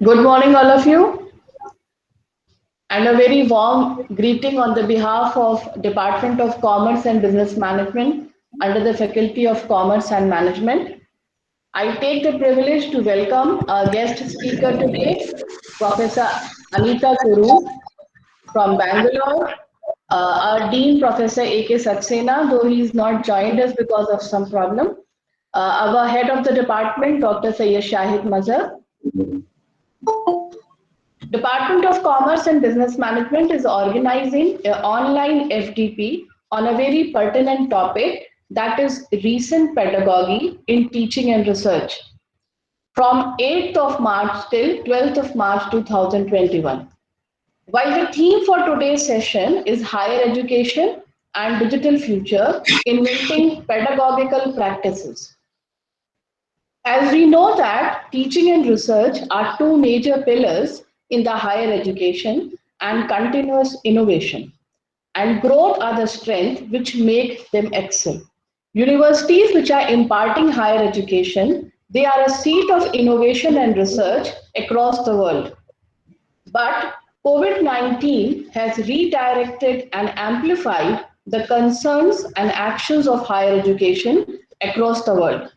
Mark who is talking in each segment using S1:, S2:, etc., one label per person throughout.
S1: Good morning, all of you, and a very warm greeting on the behalf of Department of Commerce and Business Management under the Faculty of Commerce and Management. I take the privilege to welcome our guest speaker today, Professor Anita Kuru from Bangalore, our Dean, Professor A.K. Saxena, though he is not joined us because of some problem, our Head of the Department, Dr. Sayyid Shahid Mazhar. Department of Commerce and Business Management is organizing an online FDP on a very pertinent topic, that is recent pedagogy in teaching and research from 8th of March till 12th of March 2021. While the theme for today's session is higher education and digital future, inventing pedagogical practices. As we know that teaching and research are two major pillars in the higher education and continuous innovation, and growth are the strength which make them excel. Universities which are imparting higher education, they are a seat of innovation and research across the world. But COVID-19 has redirected and amplified the concerns and actions of higher education across the world.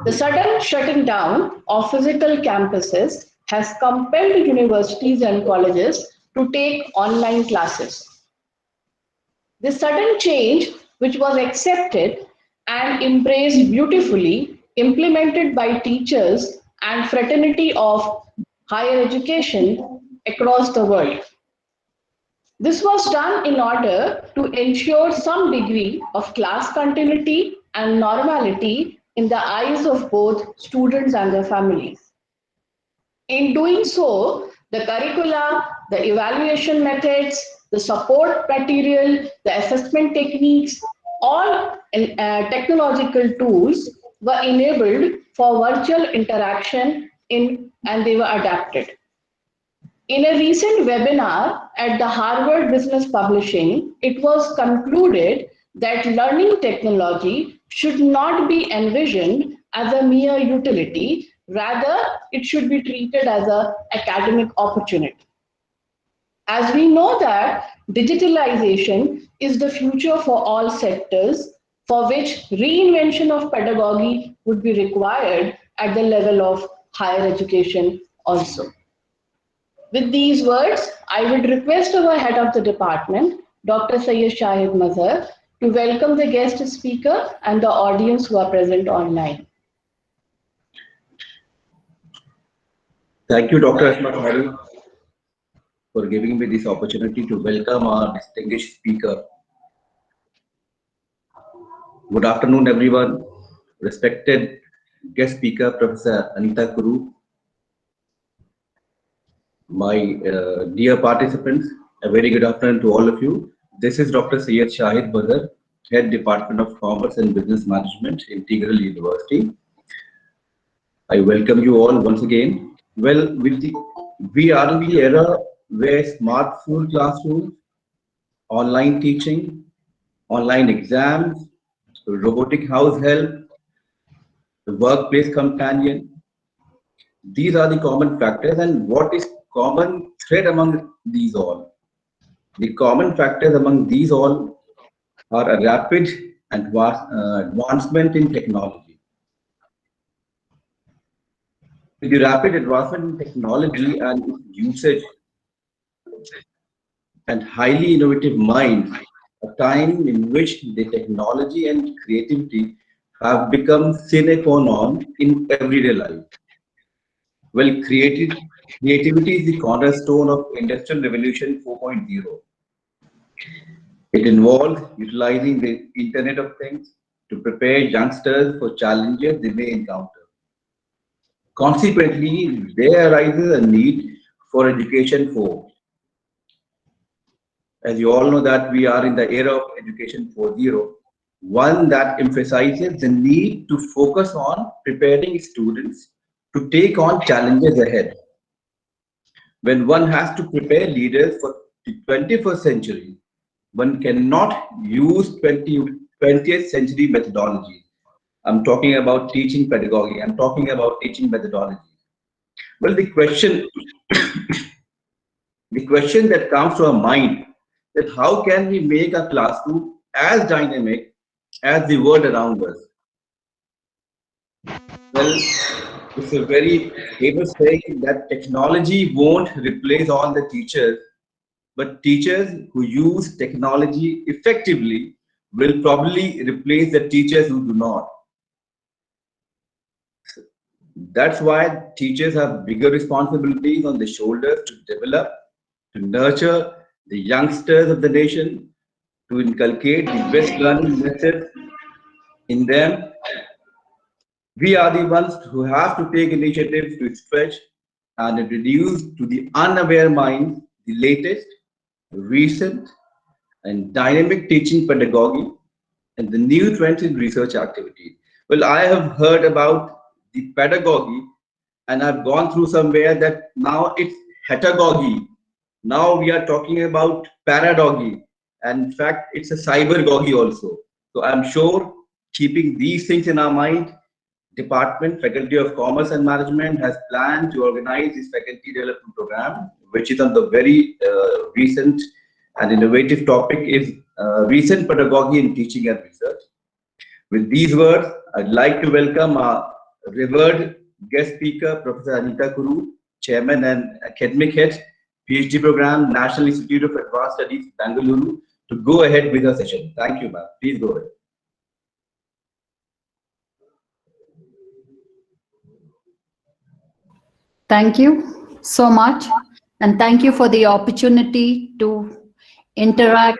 S1: The sudden shutting down of physical campuses has compelled universities and colleges to take online classes. This sudden change, which was accepted and embraced beautifully, implemented by teachers and fraternity of higher education across the world. This was done in order to ensure some degree of class continuity and normality in the eyes of both students and their families. In doing so, the curricula, the evaluation methods, the support material, the assessment techniques, all technological tools were enabled for virtual interaction and they were adapted. In a recent webinar at the Harvard Business Publishing, it was concluded that learning technology should not be envisioned as a mere utility, rather it should be treated as an academic opportunity. As we know that digitalization is the future for all sectors, for which reinvention of pedagogy would be required at the level of higher education also. With these words, I would request our head of the department, Dr. Sayyid Shahid Mazhar, to welcome the guest speaker and the audience who are present online.
S2: Thank you, Dr. Asma Hari, for giving me this opportunity to welcome our distinguished speaker. Good afternoon, everyone. Respected guest speaker, Professor Anita Kuru. My dear participants, a very good afternoon to all of you. This is Dr. Sayyid Shahid Mazhar, Head Department of Commerce and Business Management, Integral University. I welcome you all once again. Well, we are in the era where smartphone classrooms, online teaching, online exams, robotic house help, the workplace companion, these are the common factors. And what is common thread among these all? The common factors among these all are a rapid advancement in technology. With the rapid advancement in technology and its usage and highly innovative minds, a time in which the technology and creativity have become sine qua non in everyday life. Well, creativity is the cornerstone of Industrial Revolution 4.0. It involves utilizing the Internet of Things to prepare youngsters for challenges they may encounter. Consequently, there arises a need for Education 4. As you all know that we are in the era of Education 4.0, one that emphasizes the need to focus on preparing students to take on challenges ahead. When one has to prepare leaders for the 21st century, one cannot use 20th century methodology. I'm talking about teaching pedagogy. I'm talking about teaching methodology. Well, the question that comes to our mind that how can we make a classroom as dynamic as the world around us? Well, it's a very famous saying that technology won't replace all the teachers, but teachers who use technology effectively will probably replace the teachers who do not. That's why teachers have bigger responsibilities on their shoulders to develop, to nurture the youngsters of the nation, to inculcate the best learning methods in them. We are the ones who have to take initiatives to stretch and introduce to the unaware mind the latest, recent, and dynamic teaching pedagogy and the new trends in research activities. Well, I have heard about the pedagogy and I've gone through somewhere that now it's heterogogy. Now we are talking about paradogy. And in fact, it's a cybergogy also. So I'm sure keeping these things in our mind, Department, Faculty of Commerce and Management has planned to organize this faculty development program, which is on the very recent and innovative topic is recent pedagogy in teaching and research. With these words, I'd like to welcome our revered guest speaker, Professor Anita Kuru, Chairman and Academic Head, PhD Program, National Institute of Advanced Studies, Bangalore, to go ahead with our session. Thank you, ma'am. Please go ahead.
S3: Thank you so much. And thank you for the opportunity to interact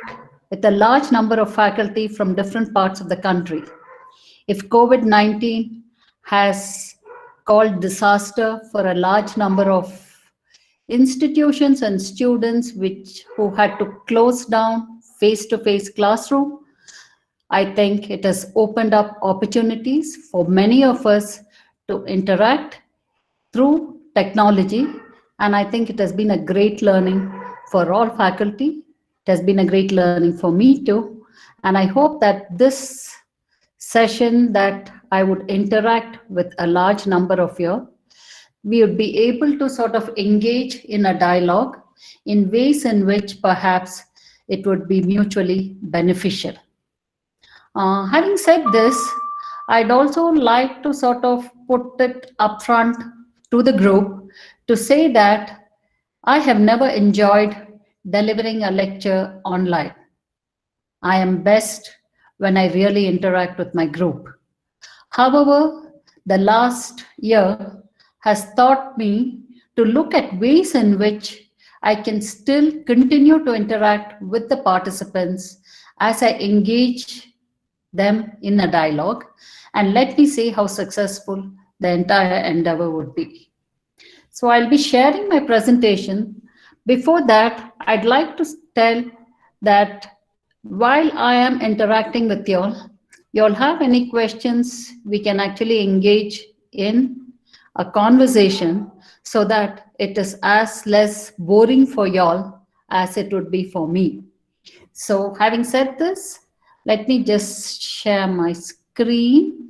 S3: with a large number of faculty from different parts of the country. If COVID-19 has called disaster for a large number of institutions and students who had to close down face-to-face classroom, I think it has opened up opportunities for many of us to interact through technology, and I think it has been a great learning for all faculty. It has been a great learning for me too, and I hope that this session that I would interact with a large number of you, we would be able to sort of engage in a dialogue in ways in which perhaps it would be mutually beneficial. Having said this, I'd also like to sort of put it upfront to the group to say that I have never enjoyed delivering a lecture online. I am best when I really interact with my group. However, the last year has taught me to look at ways in which I can still continue to interact with the participants as I engage them in a dialogue, and let me see how successful the entire endeavor would be. So I'll be sharing my presentation. Before that, I'd like to tell that while I am interacting with you all have any questions, we can actually engage in a conversation so that it is as less boring for y'all as it would be for me. So having said this, let me just share my screen.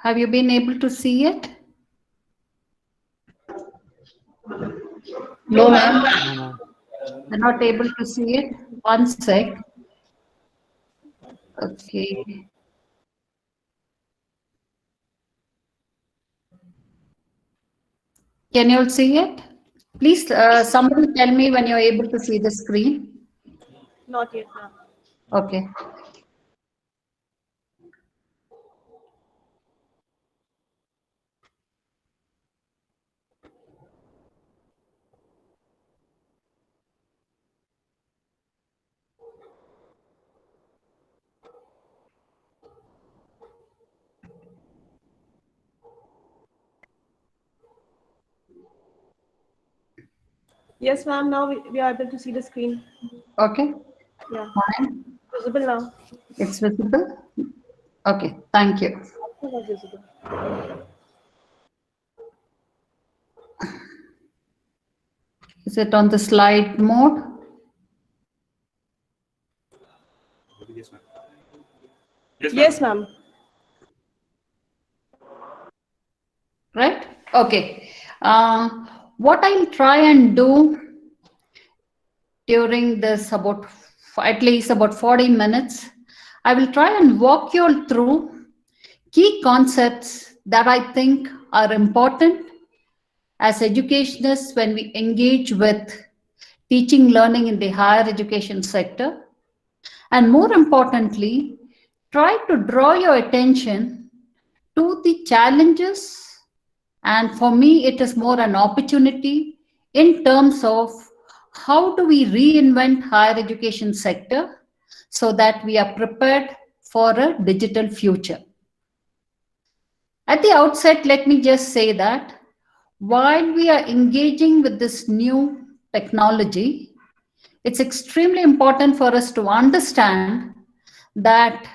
S3: Have you been able to see it?
S1: No, ma'am.
S3: You're not able to see it? One sec. Okay. Can you all see it? Please, somebody tell me when you're able to see the screen.
S4: Not yet, ma'am.
S3: Okay.
S4: Yes, ma'am. Now we are able to see the screen.
S3: Okay,
S4: Yeah.
S3: fine.
S4: Visible now.
S3: It's visible. Okay, thank you.
S4: Also not visible.
S3: Is it on the slide mode?
S4: Yes, ma'am.
S3: Right? Okay. What I'll try and do during this at least about 40 minutes, I will try and walk you all through key concepts that I think are important as educationists when we engage with teaching learning in the higher education sector. And more importantly, try to draw your attention to the challenges. And for me, it is more an opportunity in terms of how do we reinvent higher education sector so that we are prepared for a digital future. At the outset, let me just say that while we are engaging with this new technology, it's extremely important for us to understand that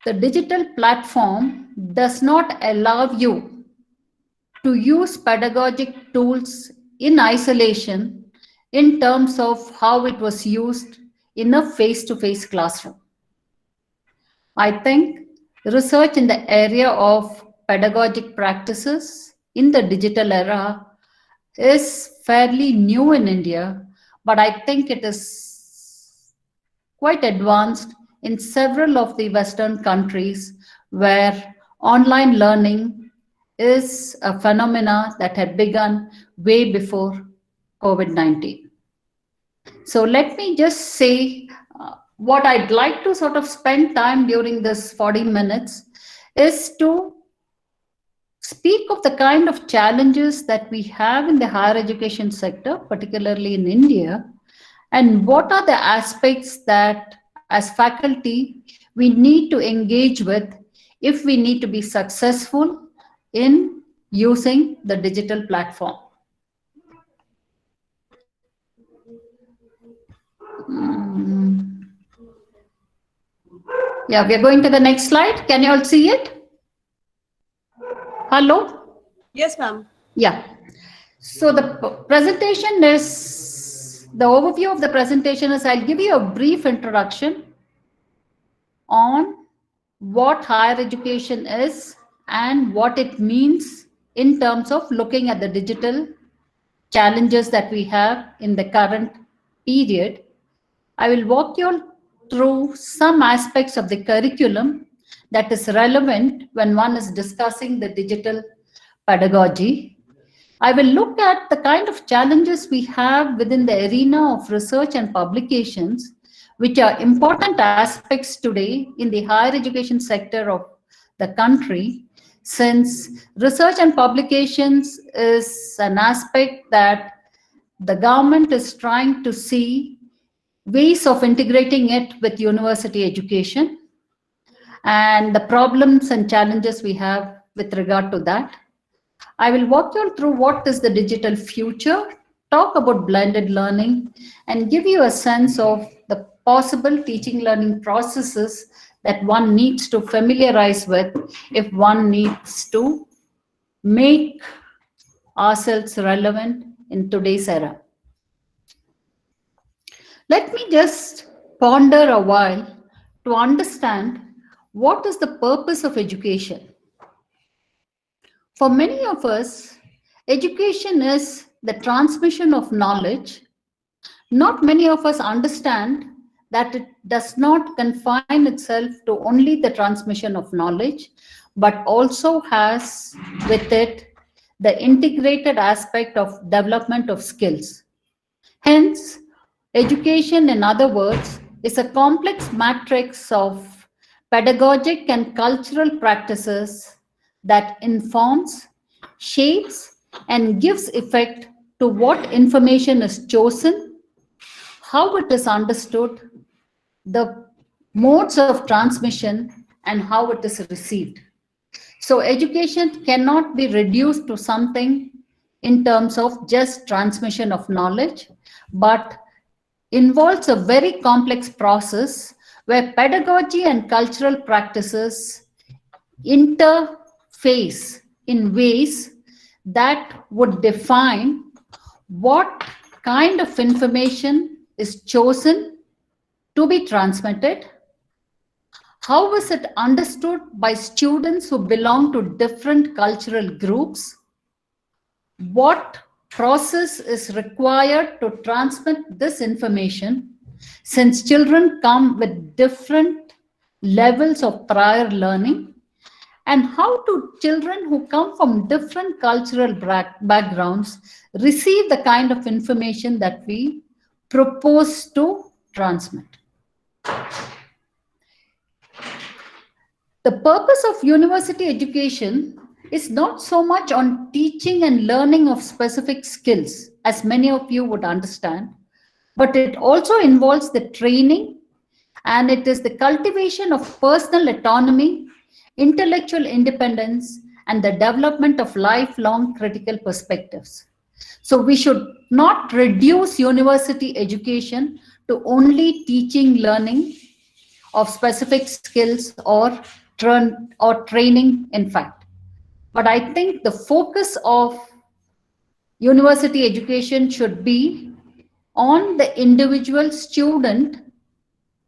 S3: the digital platform does not allow you to use pedagogic tools in isolation in terms of how it was used in a face-to-face classroom. I think research in the area of pedagogic practices in the digital era is fairly new in India, but I think it is quite advanced in several of the Western countries where online learning is a phenomena that had begun way before COVID-19. So let me just say what I'd like to sort of spend time during this 40 minutes is to speak of the kind of challenges that we have in the higher education sector, particularly in India, and what are the aspects that as faculty we need to engage with if we need to be successful in using the digital platform. Yeah, we are going to the next slide. Can you all see it? Hello?
S4: Yes, ma'am.
S3: Yeah. So the presentation is, the overview of the presentation is, I'll give you a brief introduction on what higher education is and what it means in terms of looking at the digital challenges that we have in the current period. I will walk you all through some aspects of the curriculum that is relevant when one is discussing the digital pedagogy. I will look at the kind of challenges we have within the arena of research and publications, which are important aspects today in the higher education sector of the country, since research and publications is an aspect that the government is trying to see ways of integrating it with university education and the problems and challenges we have with regard to that. I will walk you through what is the digital future, talk about blended learning, and give you a sense of the possible teaching learning processes that one needs to familiarize with if one needs to make ourselves relevant in today's era. Let me just ponder a while to understand what is the purpose of education. For many of us, education is the transmission of knowledge. Not many of us understand that it does not confine itself to only the transmission of knowledge, but also has with it the integrated aspect of development of skills. Hence, education, in other words, is a complex matrix of pedagogic and cultural practices that informs, shapes, and gives effect to what information is chosen, how it is understood, the modes of transmission, and how it is received. So education cannot be reduced to something in terms of just transmission of knowledge, but involves a very complex process where pedagogy and cultural practices interface in ways that would define what kind of information is chosen to be transmitted, how is it understood by students who belong to different cultural groups, what process is required to transmit this information, since children come with different levels of prior learning, and how do children who come from different cultural backgrounds receive the kind of information that we propose to transmit. The purpose of university education is not so much on teaching and learning of specific skills, as many of you would understand, but it also involves the training, and it is the cultivation of personal autonomy, intellectual independence, and the development of lifelong critical perspectives. So we should not reduce university education to only teaching, learning of specific skills or training, in fact. But I think the focus of university education should be on the individual student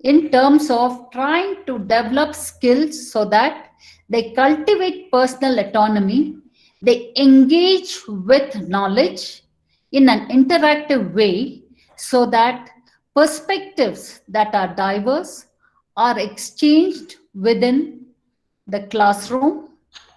S3: in terms of trying to develop skills so that they cultivate personal autonomy, they engage with knowledge in an interactive way so that perspectives that are diverse are exchanged within the classroom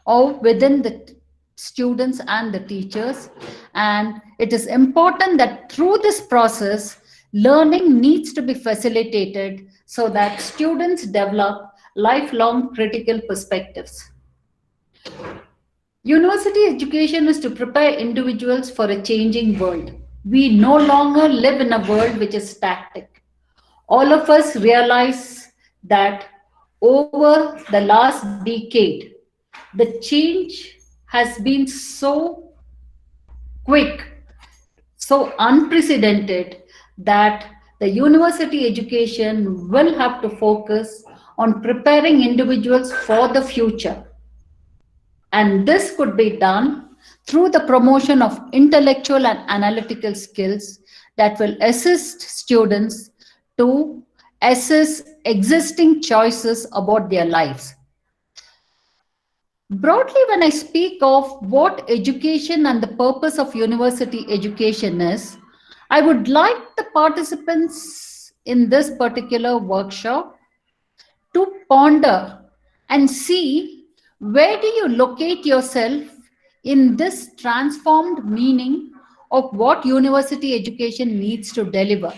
S3: or within the students and the teachers. And it is important that through this process, learning needs to be facilitated so that students develop lifelong critical perspectives. University education is to prepare individuals for a changing world. We no longer live in a world which is static. All of us realize that over the last decade, the change has been so quick, so unprecedented, that the university education will have to focus on preparing individuals for the future. And this could be done through the promotion of intellectual and analytical skills that will assist students to assess existing choices about their lives. Broadly, when I speak of what education and the purpose of university education is, I would like the participants in this particular workshop to ponder and see where do you locate yourself in this transformed meaning of what university education needs to deliver.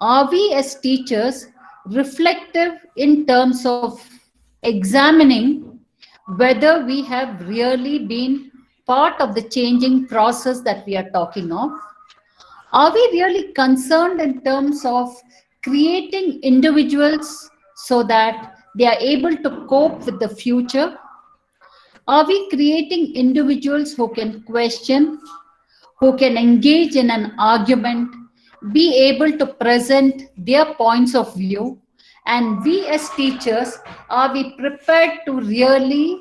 S3: Are we as teachers reflective in terms of examining whether we have really been part of the changing process that we are talking of? Are we really concerned in terms of creating individuals so that they are able to cope with the future? Are we creating individuals who can question, who can engage in an argument, be able to present their points of view? And we as teachers, are we prepared to really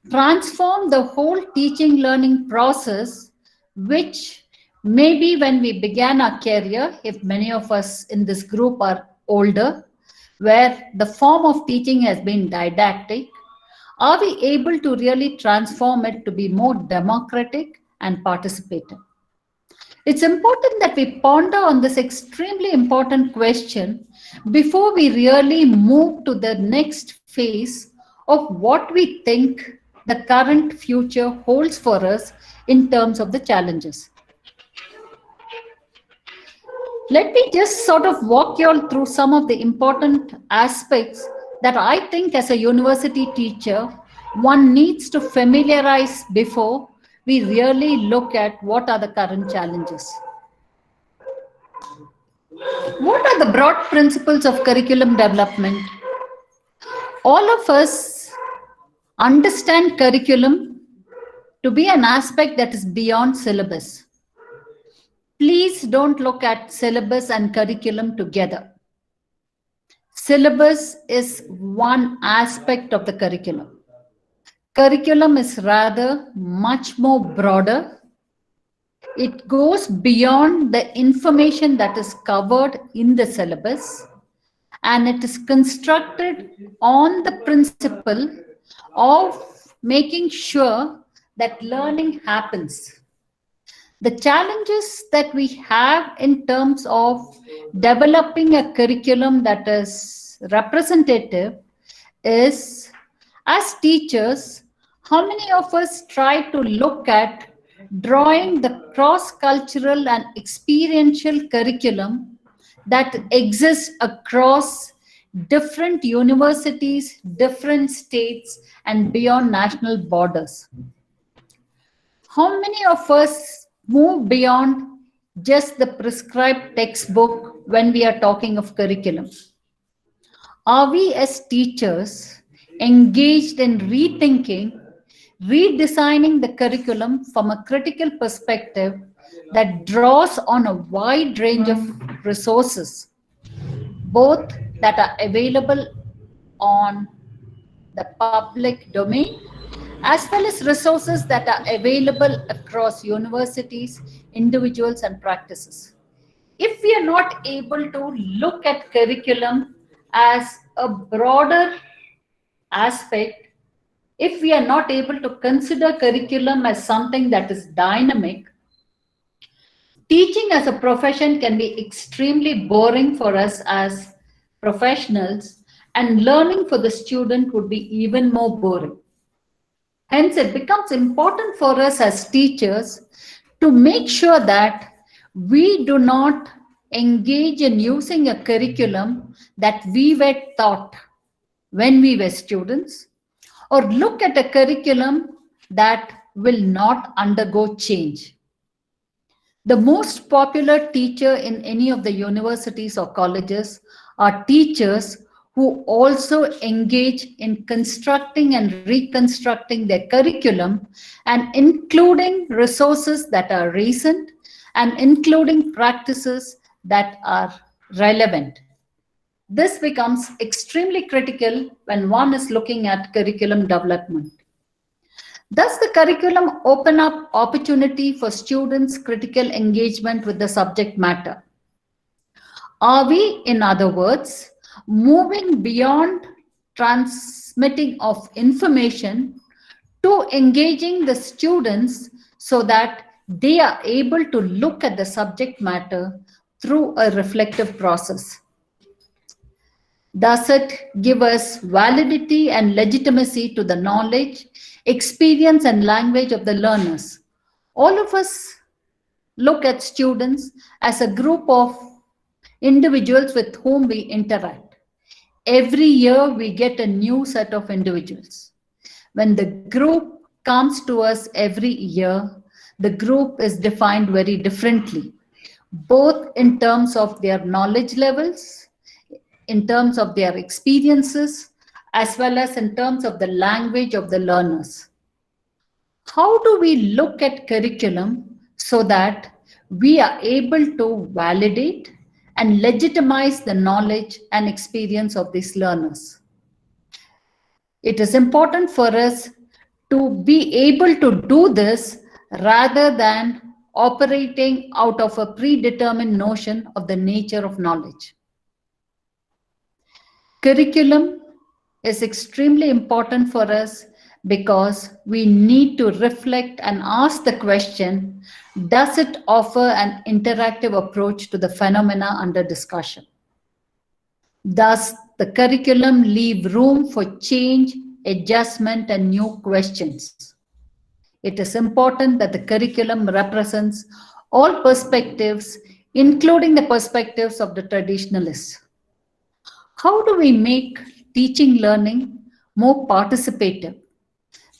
S3: transform the whole teaching learning process, which maybe when we began our career, if many of us in this group are older, where the form of teaching has been didactic, are we able to really transform it to be more democratic and participative? It's important that we ponder on this extremely important question before we really move to the next phase of what we think the current future holds for us in terms of the challenges. Let me just sort of walk you all through some of the important aspects that I think as a university teacher, one needs to familiarize before we really look at what are the current challenges. What are the broad principles of curriculum development? All of us understand curriculum to be an aspect that is beyond syllabus. Please don't look at syllabus and curriculum together. Syllabus is one aspect of the curriculum. Curriculum is rather much more broader. It goes beyond the information that is covered in the syllabus, and it is constructed on the principle of making sure that learning happens. The challenges that we have in terms of developing a curriculum that is representative is, as teachers, how many of us try to look at drawing the cross-cultural and experiential curriculum that exists across different universities, different states, and beyond national borders? How many of us move beyond just the prescribed textbook when we are talking of curriculum? Are we as teachers engaged in rethinking, redesigning the curriculum from a critical perspective that draws on a wide range of resources, both that are available on the public domain, as well as resources that are available across universities, individuals, and practices? If we are not able to look at curriculum as a broader aspect, if we are not able to consider curriculum as something that is dynamic, teaching as a profession can be extremely boring for us as professionals, and learning for the student would be even more boring. Hence, it becomes important for us as teachers to make sure that we do not engage in using a curriculum that we were taught when we were students, or look at a curriculum that will not undergo change. The most popular teacher in any of the universities or colleges are teachers who also engage in constructing and reconstructing their curriculum and including resources that are recent and including practices that are relevant. This becomes extremely critical when one is looking at curriculum development. Does the curriculum open up opportunity for students' critical engagement with the subject matter? Are we, in other words, moving beyond transmitting of information to engaging the students so that they are able to look at the subject matter through a reflective process? Does it give us validity and legitimacy to the knowledge, experience, and language of the learners? All of us look at students as a group of individuals with whom we interact. Every year we get a new set of individuals. When the group comes to us every year, the group is defined very differently, both in terms of their knowledge levels, in terms of their experiences, as well as in terms of the language of the learners. How do we look at curriculum so that we are able to validate and legitimize the knowledge and experience of these learners? It is important for us to be able to do this rather than operating out of a predetermined notion of the nature of knowledge. Curriculum is extremely important for us because we need to reflect and ask the question, does it offer an interactive approach to the phenomena under discussion? Does the curriculum leave room for change, adjustment, and new questions? It is important that the curriculum represents all perspectives, including the perspectives of the traditionalists. How do we make teaching learning more participative?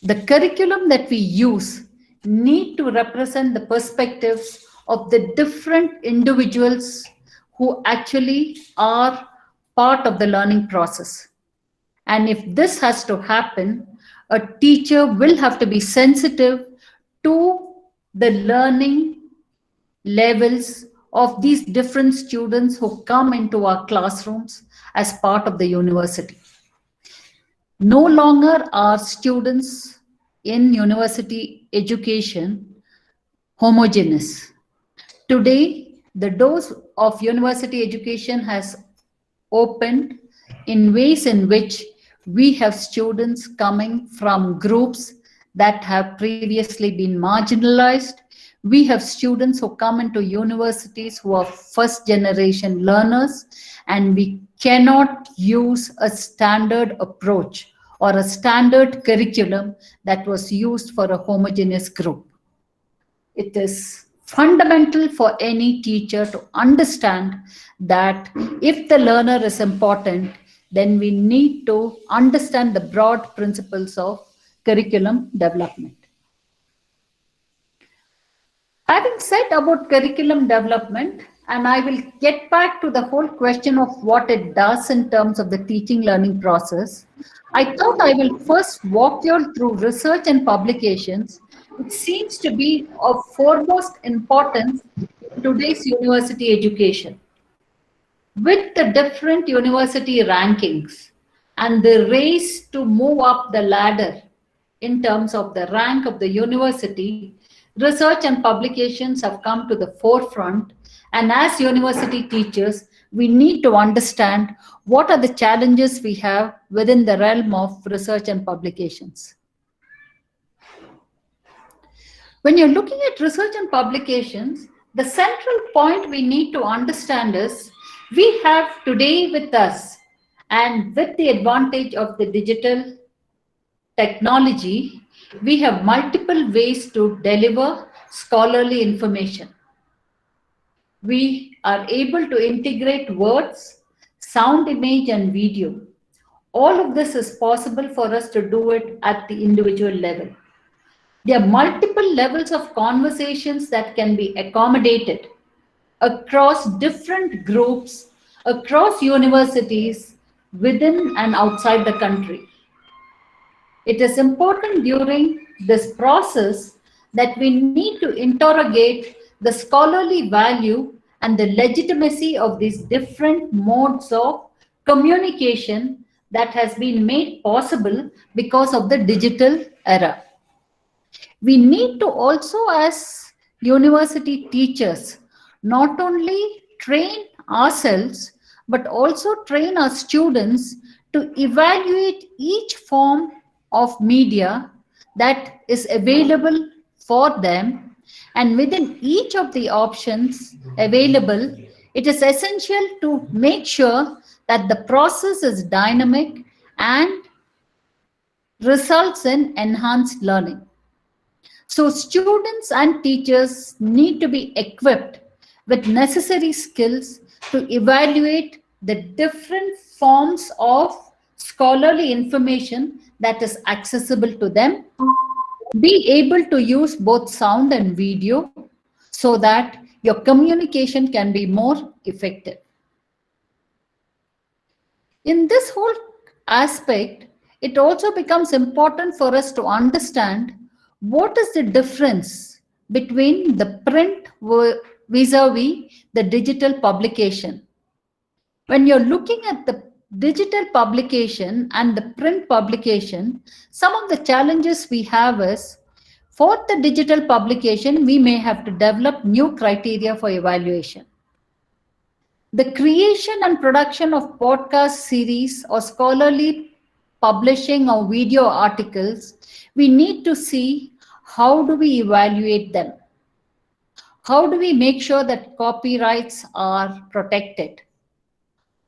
S3: The curriculum that we use need to represent the perspectives of the different individuals who actually are part of the learning process. And if this has to happen, a teacher will have to be sensitive to the learning levels of these different students who come into our classrooms as part of the university. No longer are students in university education homogeneous. Today, the doors of university education has opened in ways in which we have students coming from groups that have previously been marginalized. We have students who come into universities who are first generation learners, and we cannot use a standard approach or a standard curriculum that was used for a homogeneous group. It is fundamental for any teacher to understand that if the learner is important, then we need to understand the broad principles of curriculum development. Having said about curriculum development, and I will get back to the whole question of what it does in terms of the teaching learning process, I thought I will first walk you all through research and publications, which seems to be of foremost importance in today's university education. With the different university rankings and the race to move up the ladder in terms of the rank of the university, research and publications have come to the forefront. And as university teachers, we need to understand what are the challenges we have within the realm of research and publications. When you're looking at research and publications, the central point we need to understand is we have today with us, and with the advantage of the digital technology, we have multiple ways to deliver scholarly information. We are able to integrate words, sound, image, and video. All of this is possible for us to do it at the individual level. There are multiple levels of conversations that can be accommodated across different groups, across universities, within and outside the country. It is important during this process that we need to interrogate the scholarly value and the legitimacy of these different modes of communication that has been made possible because of the digital era. We need to also, as university teachers, not only train ourselves, but also train our students to evaluate each form of media that is available for them. And within each of the options available, it is essential to make sure that the process is dynamic and results in enhanced learning. So students and teachers need to be equipped with necessary skills to evaluate the different forms of scholarly information that is accessible to them, be able to use both sound and video so that your communication can be more effective. In this whole aspect, it also becomes important for us to understand what is the difference between the print vis-a-vis the digital publication. When you're looking at the digital publication and the print publication, some of the challenges we have is, for the digital publication, we may have to develop new criteria for evaluation. The creation and production of podcast series or scholarly publishing of video articles, we need to see how do we evaluate them? How do we make sure that copyrights are protected?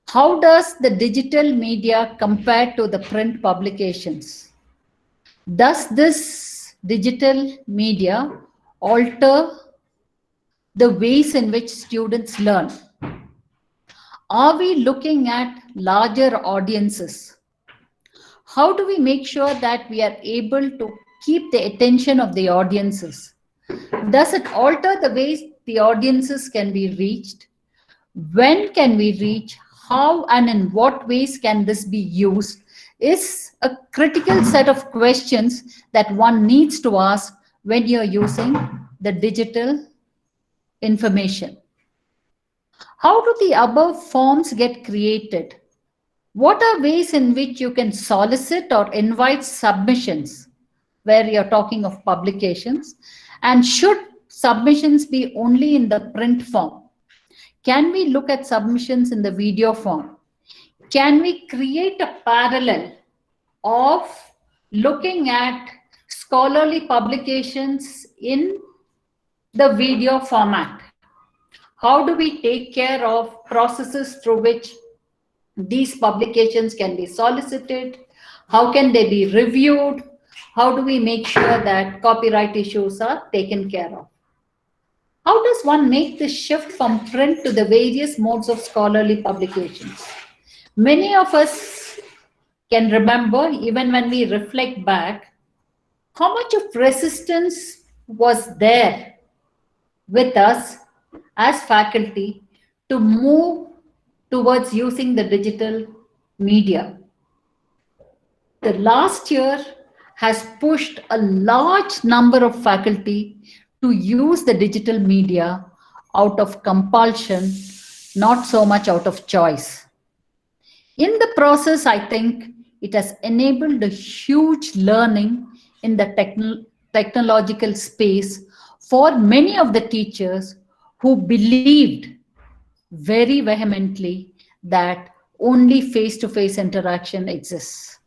S3: How does the digital media compare to the print publications? Does this digital media alter the ways in which students learn? Are we looking at larger audiences? How do we make sure that we are able to keep the attention of the audiences? Does it alter the ways the audiences can be reached? When can we reach? How and in what ways can this be used? Is a critical set of questions that one needs to ask when you're using the digital information. How do the above forms get created? What are ways in which you can solicit or invite submissions where you're talking of publications? And should submissions be only in the print form? Can we look at submissions in the video form? Can we create a parallel of looking at scholarly publications in the video format? How do we take care of processes through which these publications can be solicited? How can they be reviewed? How do we make sure that copyright issues are taken care of? How does one make the shift from print to the various modes of scholarly publications? Many of us can remember, even when we reflect back, how much of resistance was there with us as faculty to move towards using the digital media. The last year has pushed a large number of faculty to use the digital media out of compulsion, not so much out of choice. In the process, I think it has enabled a huge learning in the technological space for many of the teachers who believed very vehemently that only face-to-face interaction exists.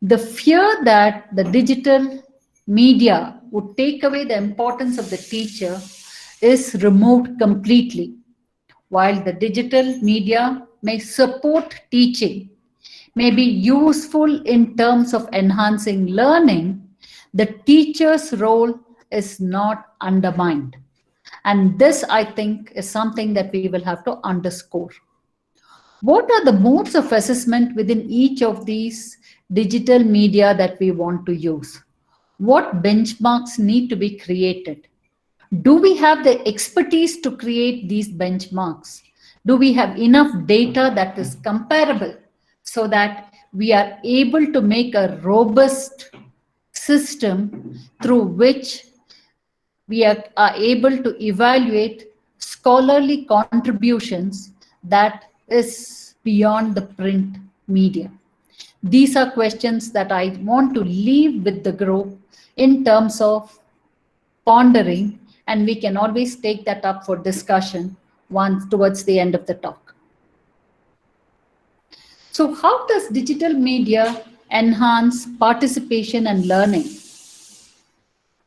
S3: The fear that the digital media would take away the importance of the teacher is removed completely. While the digital media may support teaching, may be useful in terms of enhancing learning, the teacher's role is not undermined. And this, I think, is something that we will have to underscore. What are the modes of assessment within each of these digital media that we want to use? What benchmarks need to be created? Do we have the expertise to create these benchmarks? Do we have enough data that is comparable so that we are able to make a robust system through which we are able to evaluate scholarly contributions that is beyond the print media? These are questions that I want to leave with the group in terms of pondering, and we can always take that up for discussion once towards the end of the talk. So how does digital media enhance participation and learning?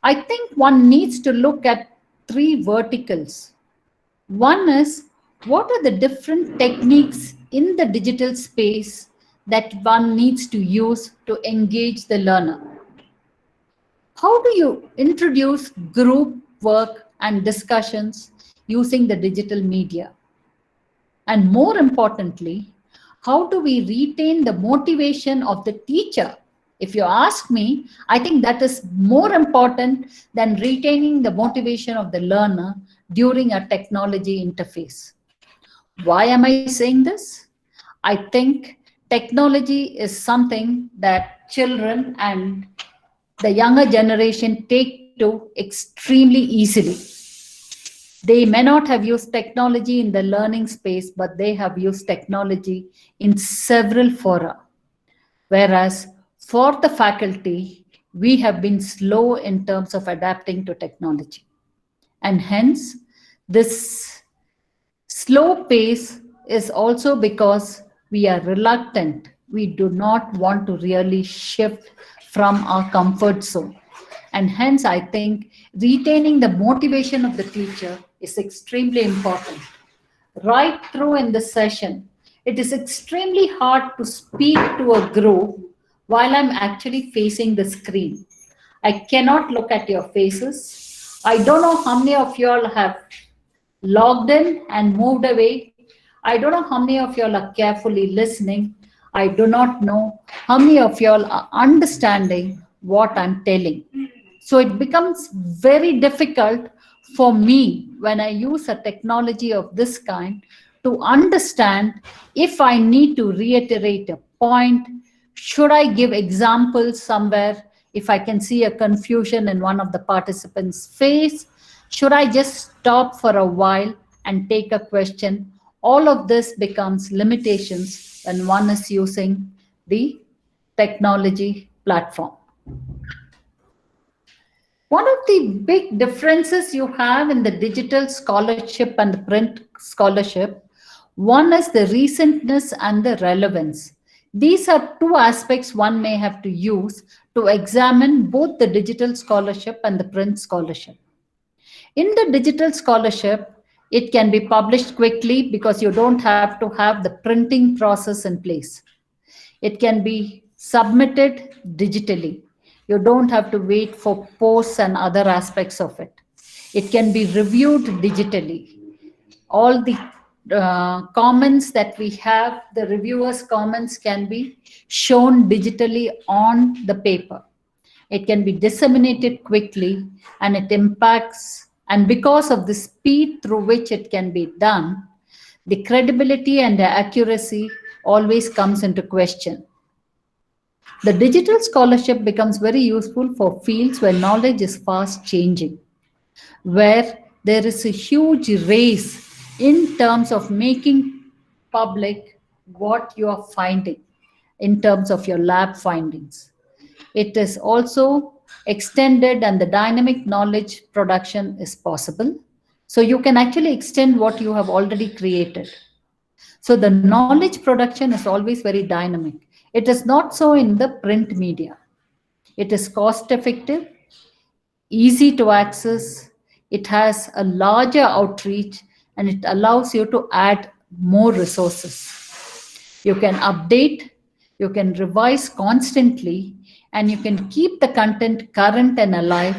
S3: I think one needs to look at three verticals. One is, what are the different techniques in the digital space that one needs to use to engage the learner? How do you introduce group work and discussions using the digital media? And more importantly, how do we retain the motivation of the teacher? If you ask me, I think that is more important than retaining the motivation of the learner during a technology interface. Why am I saying this? I think technology is something that children and the younger generation take to extremely easily. They may not have used technology in the learning space, but they have used technology in several fora. Whereas for the faculty, we have been slow in terms of adapting to technology. And hence, this slow pace is also because we are reluctant. We do not want to really shift from our comfort zone. And hence, I think retaining the motivation of the teacher is extremely important. Right through in the session, it is extremely hard to speak to a group while I'm actually facing the screen. I cannot look at your faces. I don't know how many of you all have logged in and moved away. I don't know how many of you all are carefully listening. I do not know how many of you all are understanding what I'm telling. So it becomes very difficult for me when I use a technology of this kind to understand if I need to reiterate a point. Should I give examples somewhere If I can see a confusion in one of the participants' face, should I just stop for a while and take a question? All of this becomes limitations when one is using the technology platform. One of the big differences you have in the digital scholarship and the print scholarship, one is the recentness and the relevance. These are two aspects one may have to use to examine both the digital scholarship and the print scholarship. In the digital scholarship, it can be published quickly because you don't have to have the printing process in place. It can be submitted digitally. You don't have to wait for posts and other aspects of it. It can be reviewed digitally. All the comments that we have, the reviewers' comments can be shown digitally on the paper. It can be disseminated quickly, and it impacts, and because of the speed through which it can be done, the credibility and the accuracy always comes into question. The digital scholarship becomes very useful for fields where knowledge is fast changing, where there is a huge race in terms of making public what you are finding in terms of your lab findings. It is also extended, and the dynamic knowledge production is possible. So you can actually extend what you have already created. So the knowledge production is always very dynamic. It is not so in the print media. It is cost effective, easy to access, it has a larger outreach, and it allows you to add more resources. You can update, you can revise constantly, and you can keep the content current and alive,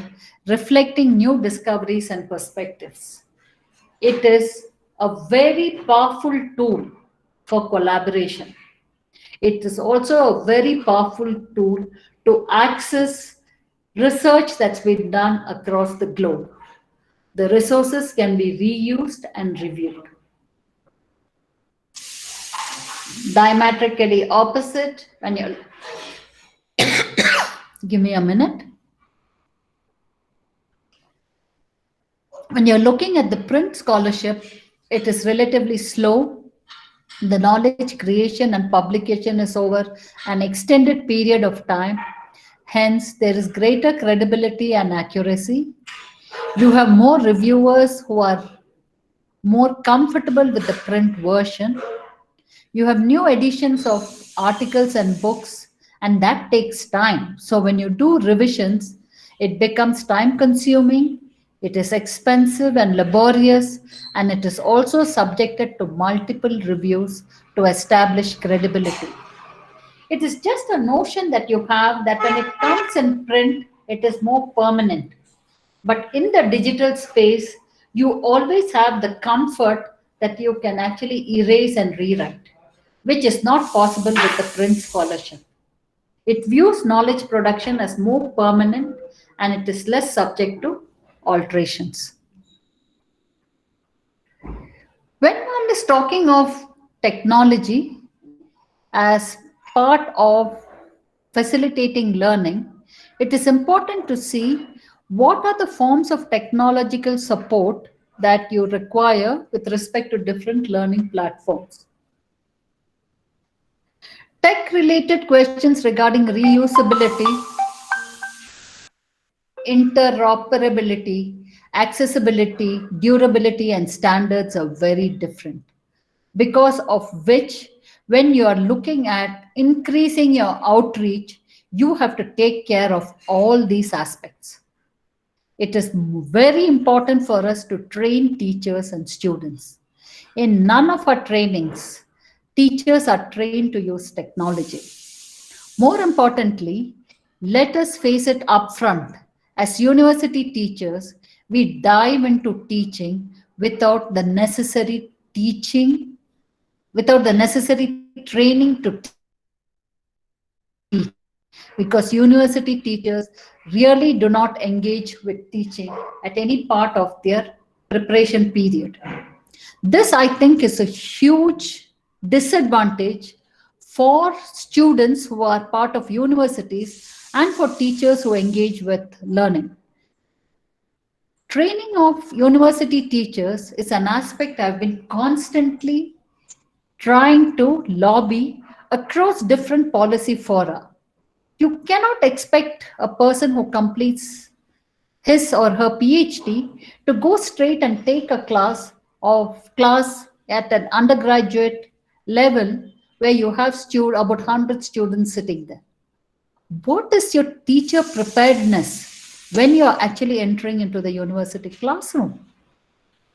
S3: reflecting new discoveries and perspectives. It is a very powerful tool for collaboration. It is also a very powerful tool to access research that's been done across the globe. The resources can be reused and reviewed. Diametrically opposite, when you're give me a minute. When you're looking at the print scholarship, it is relatively slow. The knowledge creation and publication is over an extended period of time. Hence, there is greater credibility and accuracy. You have more reviewers who are more comfortable with the print version. You have new editions of articles and books, and that takes time. So when you do revisions, it becomes time consuming, it is expensive and laborious, and it is also subjected to multiple reviews to establish credibility. It is just a notion that you have that when it comes in print, it is more permanent. But in the digital space, you always have the comfort that you can actually erase and rewrite, which is not possible with the print scholarship. It views knowledge production as more permanent, and it is less subject to alterations. When one is talking of technology as part of facilitating learning, it is important to see what are the forms of technological support that you require with respect to different learning platforms. Tech-related questions regarding reusability, interoperability, accessibility, durability, and standards are very different. Because of which, when you are looking at increasing your outreach, you have to take care of all these aspects. It is very important for us to train teachers and students. In none of our trainings, teachers are trained to use technology. More importantly, let us face it upfront. As university teachers, we dive into teaching without the necessary teaching, without the necessary training to teach. Because university teachers really do not engage with teaching at any part of their preparation period. This, I think, is a huge disadvantage for students who are part of universities and for teachers who engage with learning. Training of university teachers is an aspect I've been constantly trying to lobby across different policy fora. You cannot expect a person who completes his or her PhD to go straight and take a class at an undergraduate level where you have about 100 students sitting there. What is your teacher preparedness when you are actually entering into the university classroom?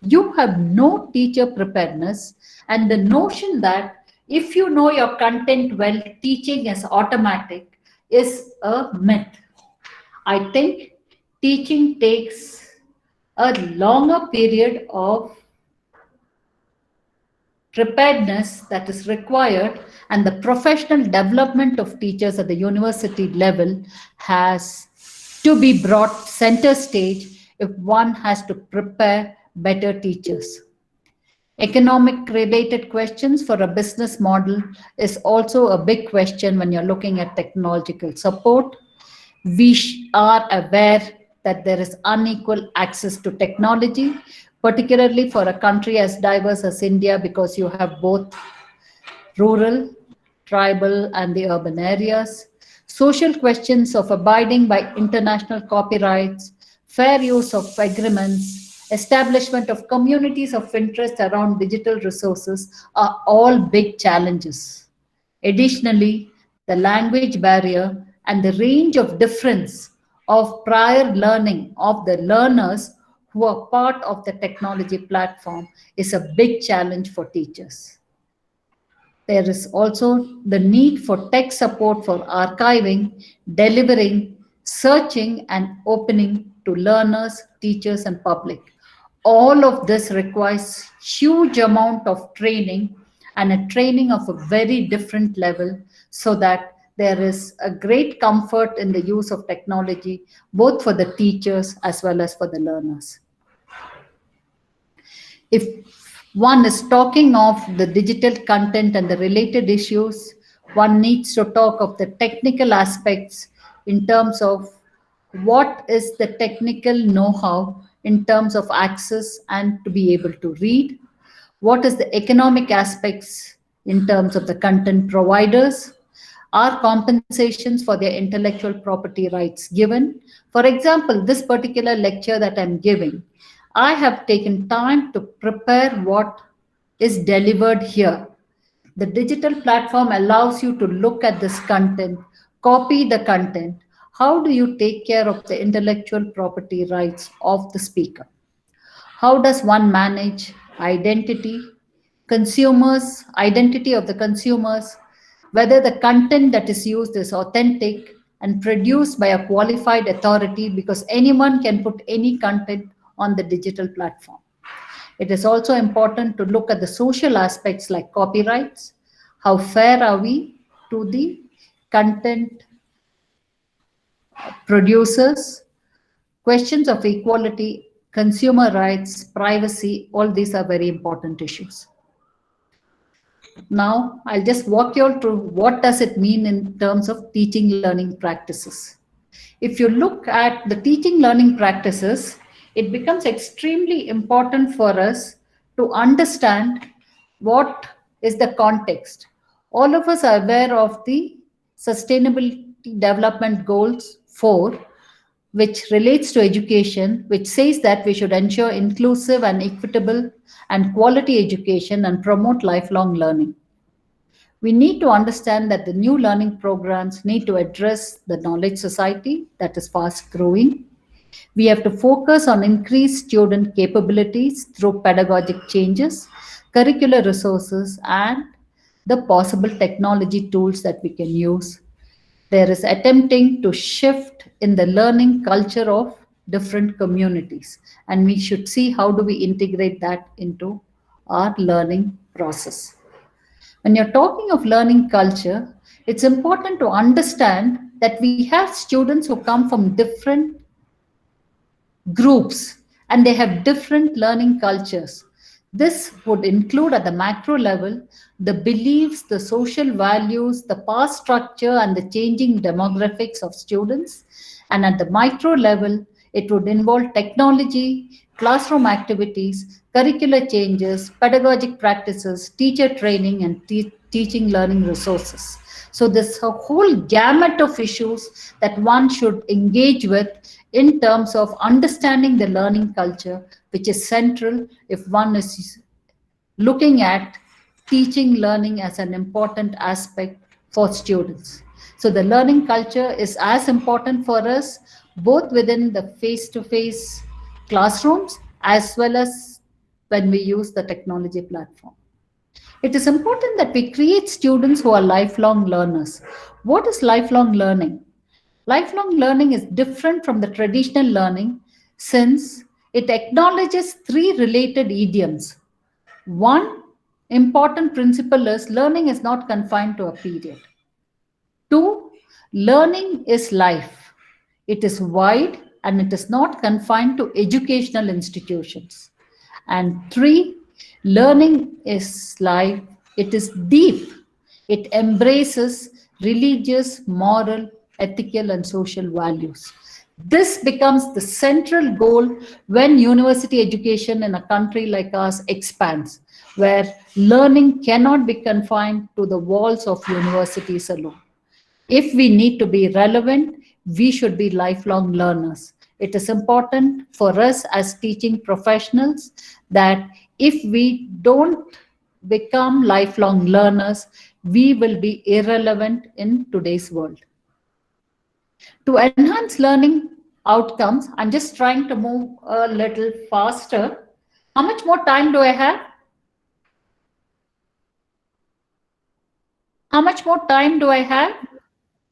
S3: You have no teacher preparedness, and the notion that if you know your content well, teaching is automatic is a myth. I think teaching takes a longer period of preparedness that is required, and the professional development of teachers at the university level has to be brought center stage if one has to prepare better teachers. Economic related questions for a business model is also a big question when you're looking at technological support. We are aware that there is unequal access to technology, particularly for a country as diverse as India, because you have both rural, tribal, and the urban areas. Social questions of abiding by international copyrights, fair use of agreements, establishment of communities of interest around digital resources are all big challenges. Additionally, the language barrier and the range of difference of prior learning of the learners who are part of the technology platform is a big challenge for teachers. There is also the need for tech support for archiving, delivering, searching, and opening to learners, teachers, and public. All of this requires huge amount of training, and a training of a very different level, so that there is a great comfort in the use of technology, both for the teachers as well as for the learners. If one is talking of the digital content and the related issues, one needs to talk of the technical aspects in terms of what is the technical know-how in terms of access and to be able to read, what is the economic aspects in terms of the content providers, are compensations for their intellectual property rights given. For example, this particular lecture that I'm giving, I have taken time to prepare what is delivered here. The digital platform allows you to look at this content, copy the content. How do you take care of the intellectual property rights of the speaker? How does one manage identity, identity of the consumers, whether the content that is used is authentic and produced by a qualified authority, because anyone can put any content on the digital platform. It is also important to look at the social aspects like copyrights. How fair are we to the content producers? Questions of equality, consumer rights, privacy, all these are very important issues. Now, I'll just walk you all through what does it mean in terms of teaching learning practices. If you look at the teaching learning practices, it becomes extremely important for us to understand what is the context. All of us are aware of the Sustainability Development Goals 4, which relates to education, which says that we should ensure inclusive and equitable and quality education and promote lifelong learning. We need to understand that the new learning programs need to address the knowledge society that is fast growing. We have to focus on increased student capabilities through pedagogic changes, curricular resources, and the possible technology tools that we can use. There is attempting to shift in the learning culture of different communities, and we should see how do we integrate that into our learning process. When you're talking of learning culture, it's important to understand that we have students who come from different groups and they have different learning cultures. This would include at the macro level the beliefs, the social values, the past structure, and the changing demographics of students. And at the micro level, it would involve technology, classroom activities, curricular changes, pedagogic practices, teacher training, and teaching learning resources. So, this a whole gamut of issues that one should engage with in terms of understanding the learning culture, which is central if one is looking at teaching learning as an important aspect for students. So the learning culture is as important for us both within the face-to-face classrooms as well as when we use the technology platform. It is important that we create students who are lifelong learners. What is lifelong learning? Lifelong learning is different from the traditional learning since it acknowledges three related idioms. One important principle is learning is not confined to a period. Two, learning is life. It is wide and it is not confined to educational institutions. And three, learning is life. It is deep. It embraces religious, moral, ethical, and social values. This becomes the central goal when university education in a country like ours expands, where learning cannot be confined to the walls of universities alone. If we need to be relevant, we should be lifelong learners. It is important for us as teaching professionals that if we don't become lifelong learners, we will be irrelevant in today's world. To enhance learning outcomes, I'm just trying to move a little faster. How much more time do I have? How much more time do I have?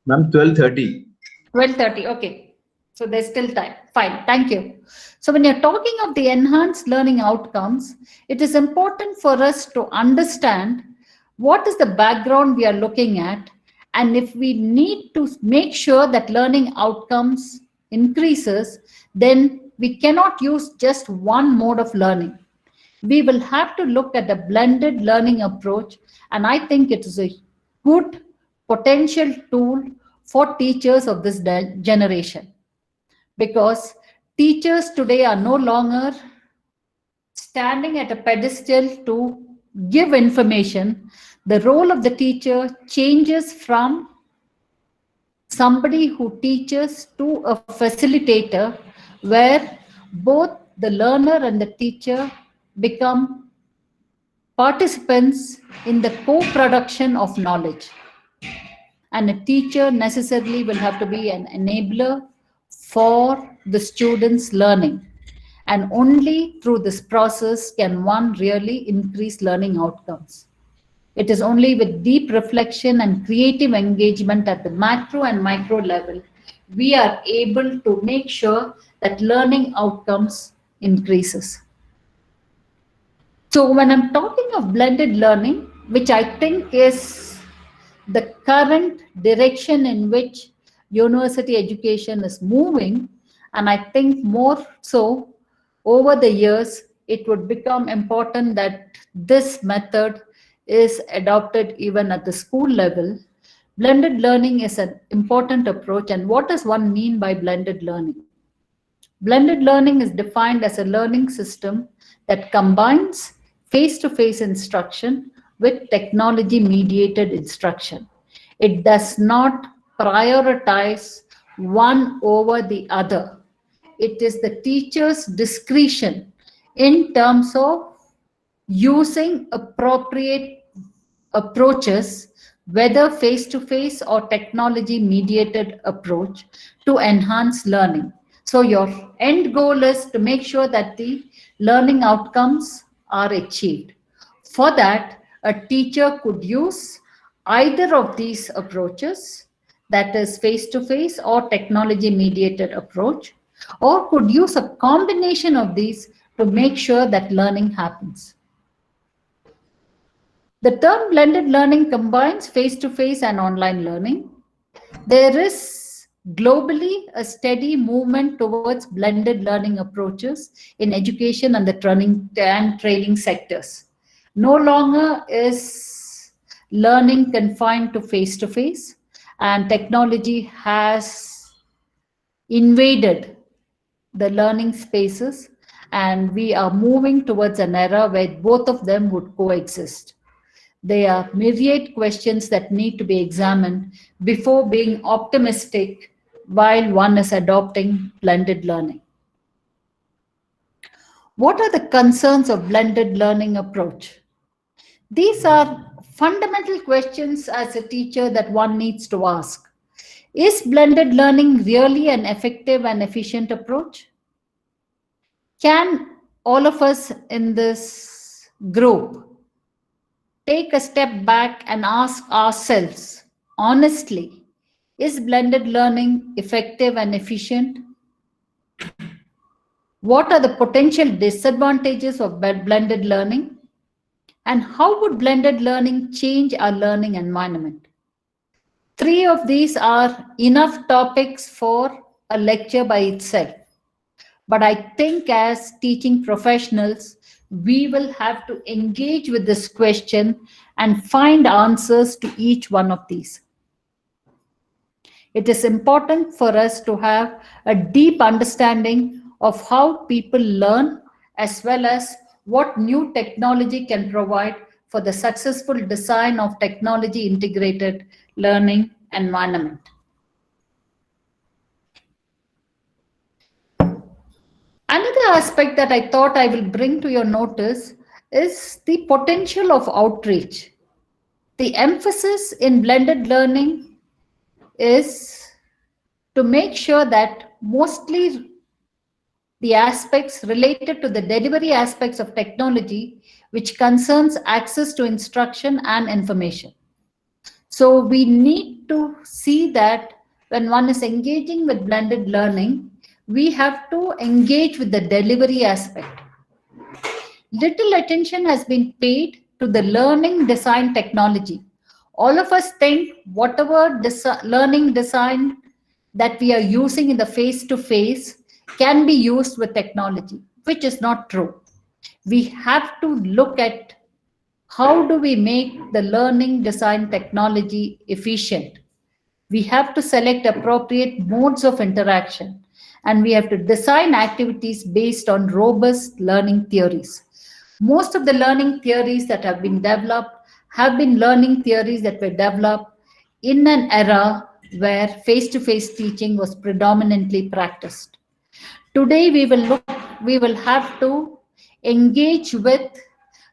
S2: Ma'am, 12:30.
S3: 12:30, okay. So there's still time. Fine, thank you. So when you're talking of the enhanced learning outcomes, it is important for us to understand what is the background we are looking at, and if we need to make sure that learning outcomes increases, then we cannot use just one mode of learning. We will have to look at a blended learning approach, and I think it is a good potential tool for teachers of this generation, because teachers today are no longer standing at a pedestal to give information. The role of the teacher changes from somebody who teaches to a facilitator, where both the learner and the teacher become participants in the co-production of knowledge. And a teacher necessarily will have to be an enabler for the students' learning. And only through this process can one really increase learning outcomes. It is only with deep reflection and creative engagement at the macro and micro level we are able to make sure that learning outcomes increases. So when I'm talking of blended learning, which I think is the current direction in which university education is moving, and I think more so over the years, it would become important that this method is adopted even at the school level. Blended learning is an important approach. And what does one mean by blended learning? Blended learning is defined as a learning system that combines face-to-face instruction with technology-mediated instruction. It does not prioritize one over the other. It is the teacher's discretion in terms of using appropriate approaches, whether face-to-face or technology-mediated approach, to enhance learning. So your end goal is to make sure that the learning outcomes are achieved. For that, a teacher could use either of these approaches, that is face-to-face or technology-mediated approach, or could use a combination of these to make sure that learning happens. The term blended learning combines face-to-face and online learning. There is Globally, a steady movement towards blended learning approaches in education and the training sectors. No longer is learning confined to face-to-face, and technology has invaded the learning spaces, and we are moving towards an era where both of them would coexist. There are myriad questions that need to be examined before being optimistic while one is adopting blended learning. What are the concerns of blended learning approach? These are fundamental questions as a teacher that one needs to ask. Is blended learning really an effective and efficient approach? Can all of us in this group take a step back and ask ourselves honestly, is blended learning effective and efficient? What are the potential disadvantages of blended learning? And how would blended learning change our learning environment? 3 of these are enough topics for a lecture by itself. But I think as teaching professionals, we will have to engage with this question and find answers to each one of these. It is important for us to have a deep understanding of how people learn, as well as what new technology can provide for the successful design of technology integrated learning environment. Another aspect that I thought I will bring to your notice is the potential of outreach. The emphasis in blended learning is to make sure that mostly the aspects related to the delivery aspects of technology, which concerns access to instruction and information. So we need to see that when one is engaging with blended learning, we have to engage with the delivery aspect. Little attention has been paid to the learning design technology. All of us think whatever learning design that we are using in the face-to-face can be used with technology, which is not true. We have to look at how do we make the learning design technology efficient. We have to select appropriate modes of interaction, and we have to design activities based on robust learning theories. Most of the learning theories that have been developed have been learning theories that were developed in an era where face-to-face teaching was predominantly practiced. Today, we will have to engage with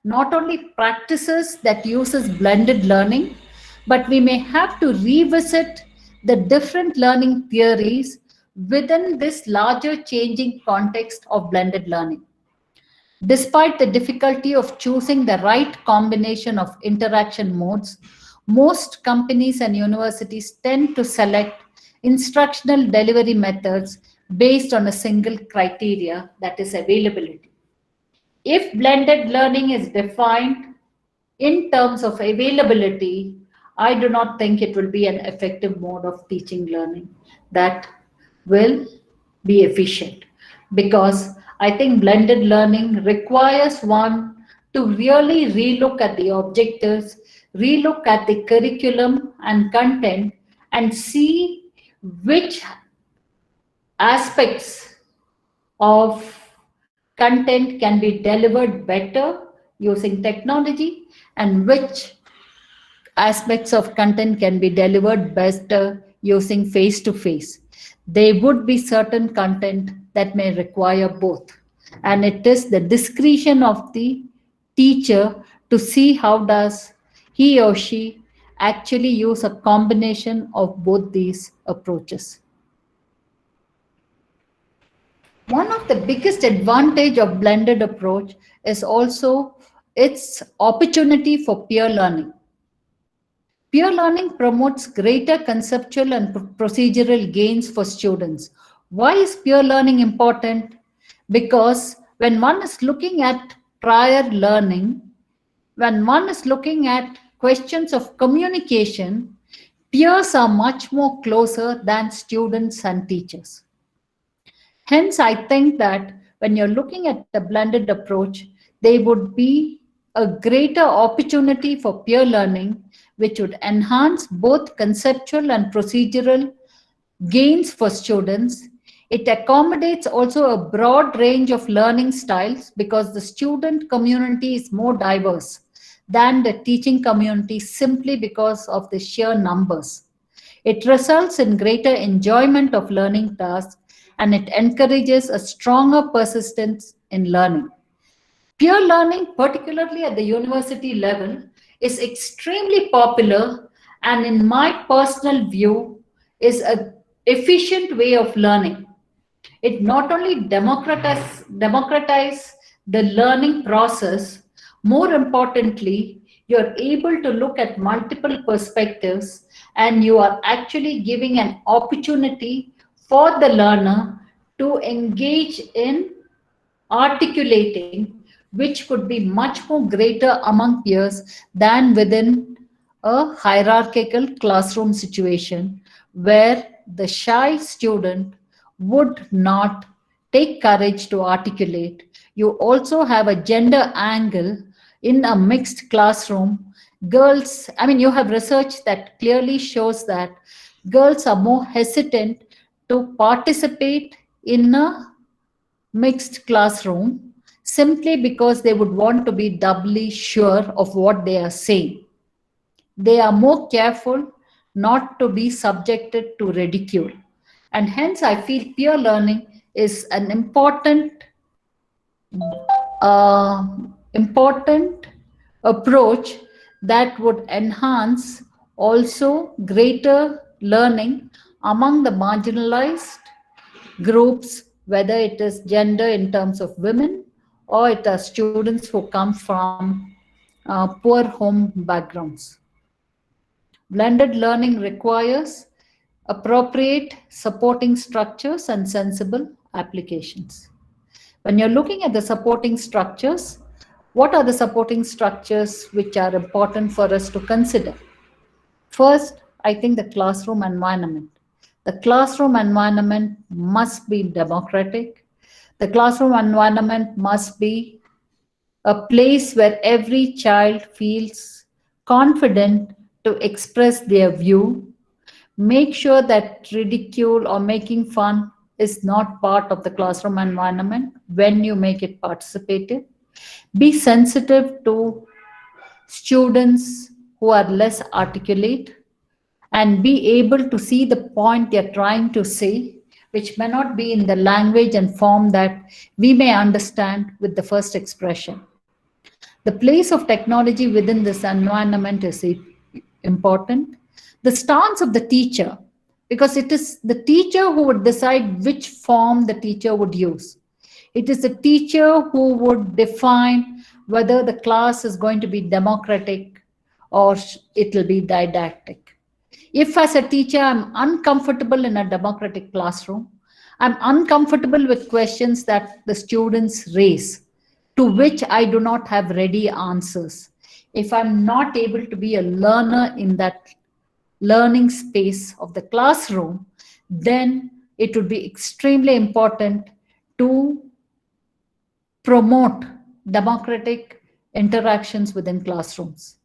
S3: not only practices that uses blended learning, but we may have to revisit the different learning theories within this larger changing context of blended learning. Despite the difficulty of choosing the right combination of interaction modes, most companies and universities tend to select instructional delivery methods based on a single criteria, that is availability. If blended learning is defined in terms of availability, I do not think it will be an effective mode of teaching learning that will be efficient, because I think blended learning requires one to really relook at the objectives, relook at the curriculum and content, and see which aspects of content can be delivered better using technology and which aspects of content can be delivered better using face-to-face. There would be certain content that may require both. And it is the discretion of the teacher to see how does he or she actually use a combination of both these approaches. One of the biggest advantage of blended approach is also its opportunity for peer learning. Peer learning promotes greater conceptual and procedural gains for students. Why is peer learning important? Because when one is looking at prior learning, when one is looking at questions of communication, Peers are much more closer than students and teachers. Hence, I think that when you're looking at the blended approach, there would be a greater opportunity for peer learning, which would enhance both conceptual and procedural gains for students. It accommodates also a broad range of learning styles because the student community is more diverse than the teaching community simply because of the sheer numbers. It results in greater enjoyment of learning tasks and it encourages a stronger persistence in learning. Peer learning, particularly at the university level, is extremely popular and in my personal view is an efficient way of learning. It not only democratize the learning process, more importantly, you're able to look at multiple perspectives and you are actually giving an opportunity for the learner to engage in articulating, which could be much more greater among peers than within a hierarchical classroom situation where the shy student would not take courage to articulate. You also have a gender angle in a mixed classroom. Girls, I mean, you have research that clearly shows that girls are more hesitant to participate in a mixed classroom simply because they would want to be doubly sure of what they are saying. They are more careful not to be subjected to ridicule. And hence, I feel peer learning is an uh, important approach that would enhance also greater learning among the marginalized groups, whether it is gender in terms of women or it are students who come from poor home backgrounds. Blended learning requires appropriate supporting structures and sensible applications. When you're looking at the supporting structures, what are the supporting structures which are important for us to consider? First, I think the classroom environment. The classroom environment must be democratic. The classroom environment must be a place where every child feels confident to express their view. Make sure that ridicule or making fun is not part of the classroom environment when you make it participative. Be sensitive to students who are less articulate and be able to see the point they're trying to say, which may not be in the language and form that we may understand with the first expression. The place of technology within this environment is important. The stance of the teacher, because it is the teacher who would decide which form the teacher would use. It is the teacher who would define whether the class is going to be democratic or it will be didactic. If as a teacher I'm uncomfortable in a democratic classroom, I'm uncomfortable with questions that the students raise, to which I do not have ready answers. If I'm not able to be a learner in that learning space of the classroom, then it would be extremely important to promote democratic interactions within classrooms.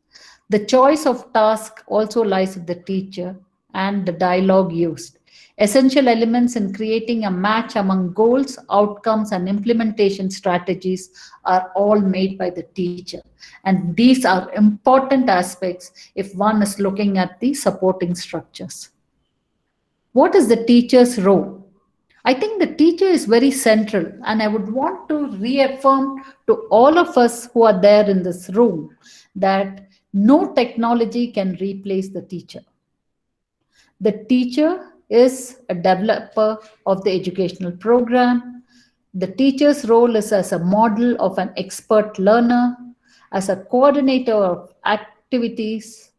S3: The choice of task also lies with the teacher and the dialogue used. Essential elements in creating a match among goals, outcomes, and implementation strategies are all made by the teacher. And these are important aspects if one is looking at the supporting structures. What is the teacher's role? I think the teacher is very central, and I would want to reaffirm to all of us who are there in this room that no technology can replace the teacher. The teacher is a developer of the educational program. The teacher's role is as a model of an expert learner, as a coordinator of activities,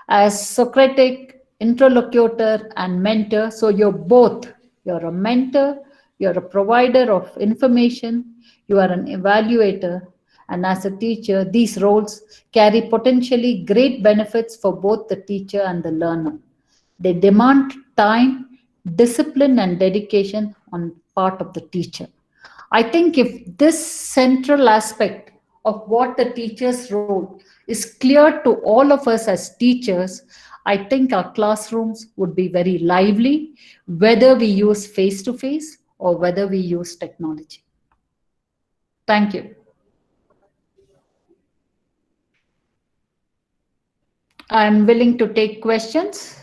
S3: as Socratic interlocutor and mentor. So you're both. You're a mentor, you're a provider of information, you are an evaluator, and as a teacher, these roles carry potentially great benefits for both the teacher and the learner. They demand time, discipline, and dedication on part of the teacher. I think if this central aspect of what the teacher's role is clear to all of us as teachers, I think our classrooms would be very lively, whether we use face-to-face or whether we use technology. Thank you. I'm willing to take questions.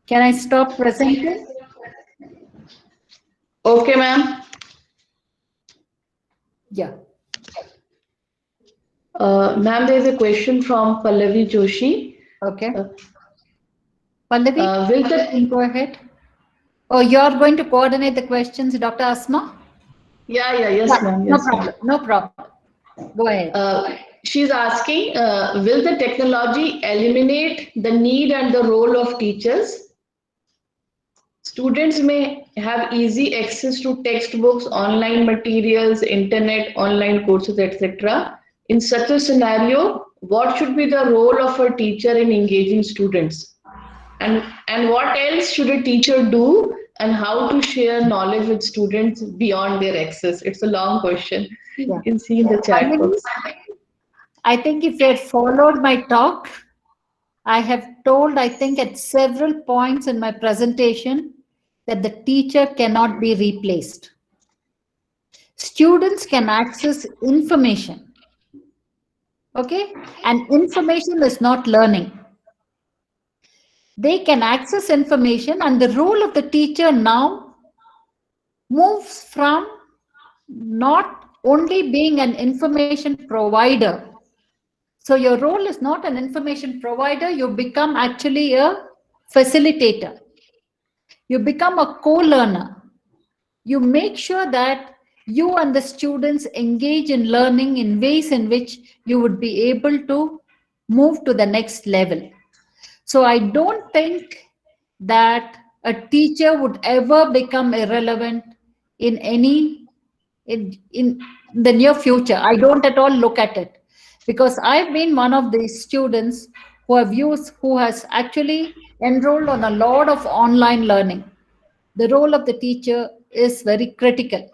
S3: Can I stop presenting?
S1: Okay, ma'am.
S3: Yeah.
S1: Ma'am, there is a question from Pallavi Joshi.
S3: Okay.
S1: Uh,
S3: Pallavi,
S1: will the
S3: go ahead. Oh, you're going to coordinate the questions, Dr. Asma?
S1: yes, ma'am.
S3: No
S1: Yes,
S3: problem.
S1: ma'am.
S3: No problem. Go ahead.
S1: She's asking, will the technology eliminate the need and the role of teachers? Students may have easy access to textbooks, online materials, internet, online courses, etc. In such a scenario, what should be the role of a teacher in engaging students? And what else should a teacher do, and how to share knowledge with students beyond their access? It's a long question.
S3: Yeah.
S1: You can see in the chat box.
S3: I think if you had followed my talk, I have told, I think at several points in my presentation, that the teacher cannot be replaced. Students can access information. Okay? And information is not learning. They can access information, and the role of the teacher now moves from not only being an information provider. So your role is not an information provider, you become actually a facilitator. You become a co-learner. You make sure that you and the students engage in learning in ways in which you would be able to move to the next level. So I don't think that a teacher would ever become irrelevant in the near future. I don't at all look at it, because I've been one of the students who has actually enrolled on a lot of online learning. The role of the teacher is very critical.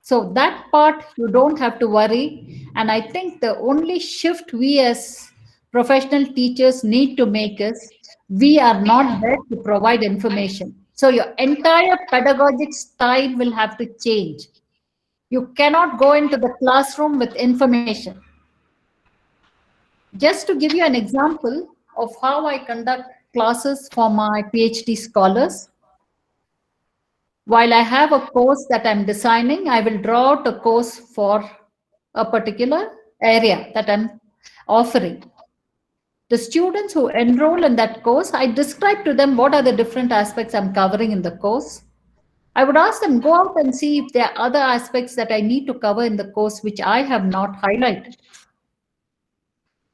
S3: So that part you don't have to worry. And I think the only shift we as professional teachers need to make is we are not there to provide information. So your entire pedagogic style will have to change. You cannot go into the classroom with information. Just to give you an example of how I conduct classes for my PhD scholars, while I have a course that I'm designing, I will draw out a course for a particular area that I'm offering. The students who enroll in that course, I describe to them what are the different aspects I'm covering in the course. I would ask them, go out and see if there are other aspects that I need to cover in the course which I have not highlighted.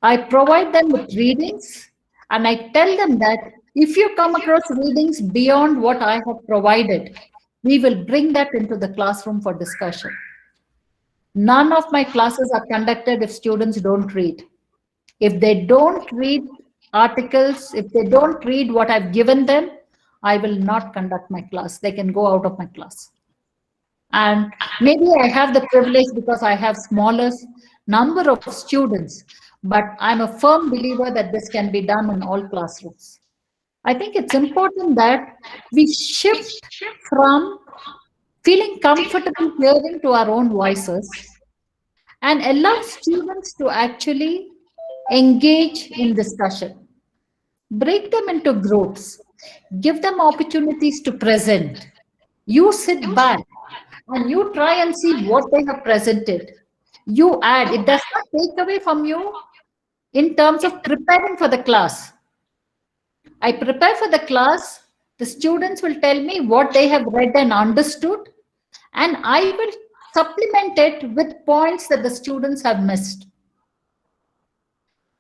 S3: I provide them with readings, and I tell them that if you come across readings beyond what I have provided, we will bring that into the classroom for discussion. None of my classes are conducted if students don't read. If they don't read articles, if they don't read what I've given them, I will not conduct my class. They can go out of my class. And maybe I have the privilege because I have smaller number of students, but I'm a firm believer that this can be done in all classrooms. I think it's important that we shift from feeling comfortable hearing to our own voices and allow students to actually engage in discussion. Break them into groups. Give them opportunities to present. You sit back and you try and see what they have presented. You add. It does not take away from you in terms of preparing for the class. I prepare for the class. The students will tell me what they have read and understood, and I will supplement it with points that the students have missed.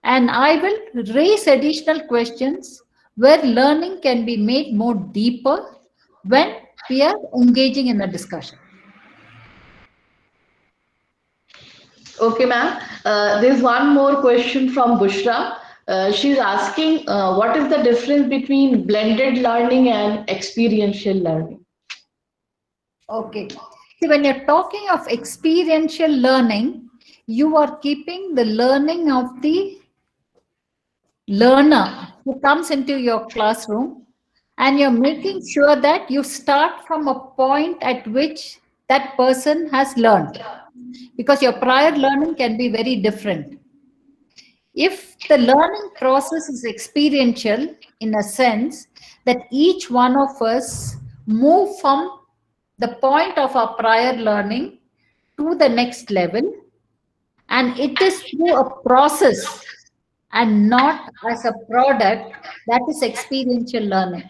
S3: And I will raise additional questions where learning can be made more deeper when we are engaging in a discussion.
S1: Okay, ma'am. There's one more question from Bushra. She's asking, what is the difference between blended learning and experiential learning?
S3: Okay. See, when you're talking of experiential learning, you are keeping the learning of the learner who comes into your classroom, and you're making sure that you start from a point at which that person has learned, because your prior learning can be very different. If the learning process is experiential, in a sense that each one of us move from the point of our prior learning to the next level, and it is through a process and not as a product, that is experiential learning.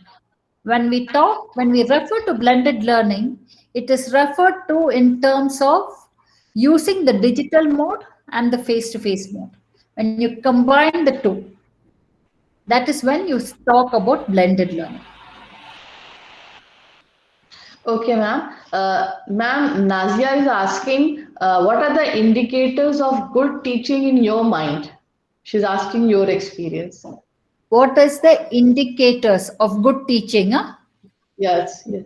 S3: When we refer to blended learning, it is referred to in terms of using the digital mode and the face-to-face mode. When you combine the two, that is when you talk about blended learning.
S1: Okay, ma'am. Ma'am, Nazia is asking, what are the indicators of good teaching in your mind? She's asking your experience.
S3: What is the indicators of good teaching? Huh?
S1: Yes, yes.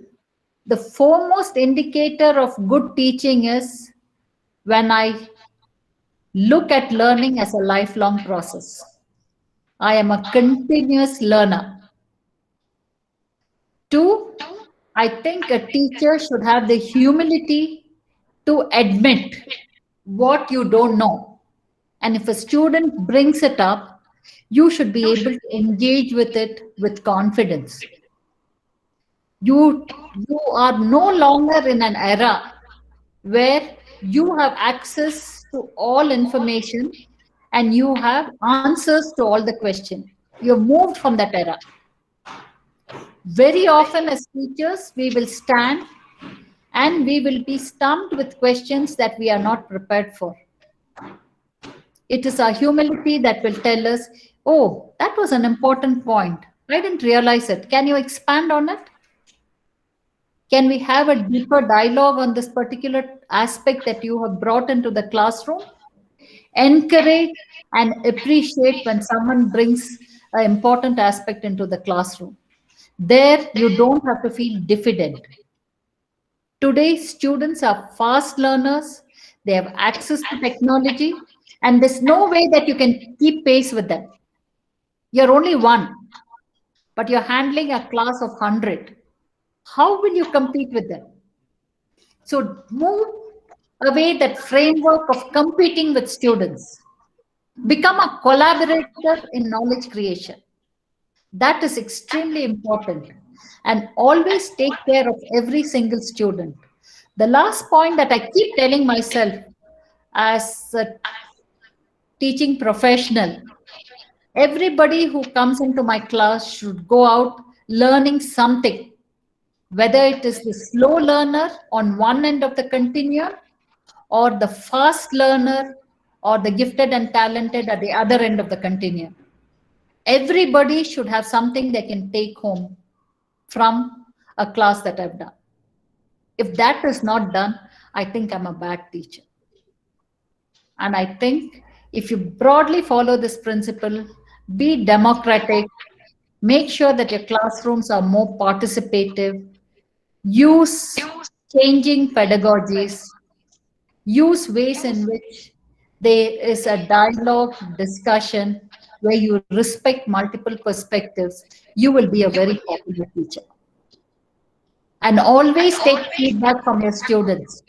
S3: The foremost indicator of good teaching is when I look at learning as a lifelong process. I am a continuous learner. Two, I think a teacher should have the humility to admit what you don't know. And if a student brings it up, you should be able to engage with it with confidence. You are no longer in an era where you have access to all information and you have answers to all the questions. You have moved from that era. Very often as teachers, we will stand and we will be stumped with questions that we are not prepared for. It is our humility that will tell us, oh, that was an important point. I didn't realize it. Can you expand on it? Can we have a deeper dialogue on this particular aspect that you have brought into the classroom? Encourage and appreciate when someone brings an important aspect into the classroom. There, you don't have to feel diffident. Today, students are fast learners. They have access to technology, and there's no way that you can keep pace with them. You're only one, but you're handling a class of 100. How will you compete with them? So move away that framework of competing with students. Become a collaborator in knowledge creation. That is extremely important. And always take care of every single student. The last point that I keep telling myself as a teaching professional, everybody who comes into my class should go out learning something, whether it is the slow learner on one end of the continuum or the fast learner or the gifted and talented at the other end of the continuum. Everybody should have something they can take home from a class that I've done. If that is not done, I think I'm a bad teacher. And I think if you broadly follow this principle, be democratic, make sure that your classrooms are more participative, use changing pedagogies, use ways in which there is a dialogue, discussion, where you respect multiple perspectives, you will be a very popular teacher. And always take feedback from your students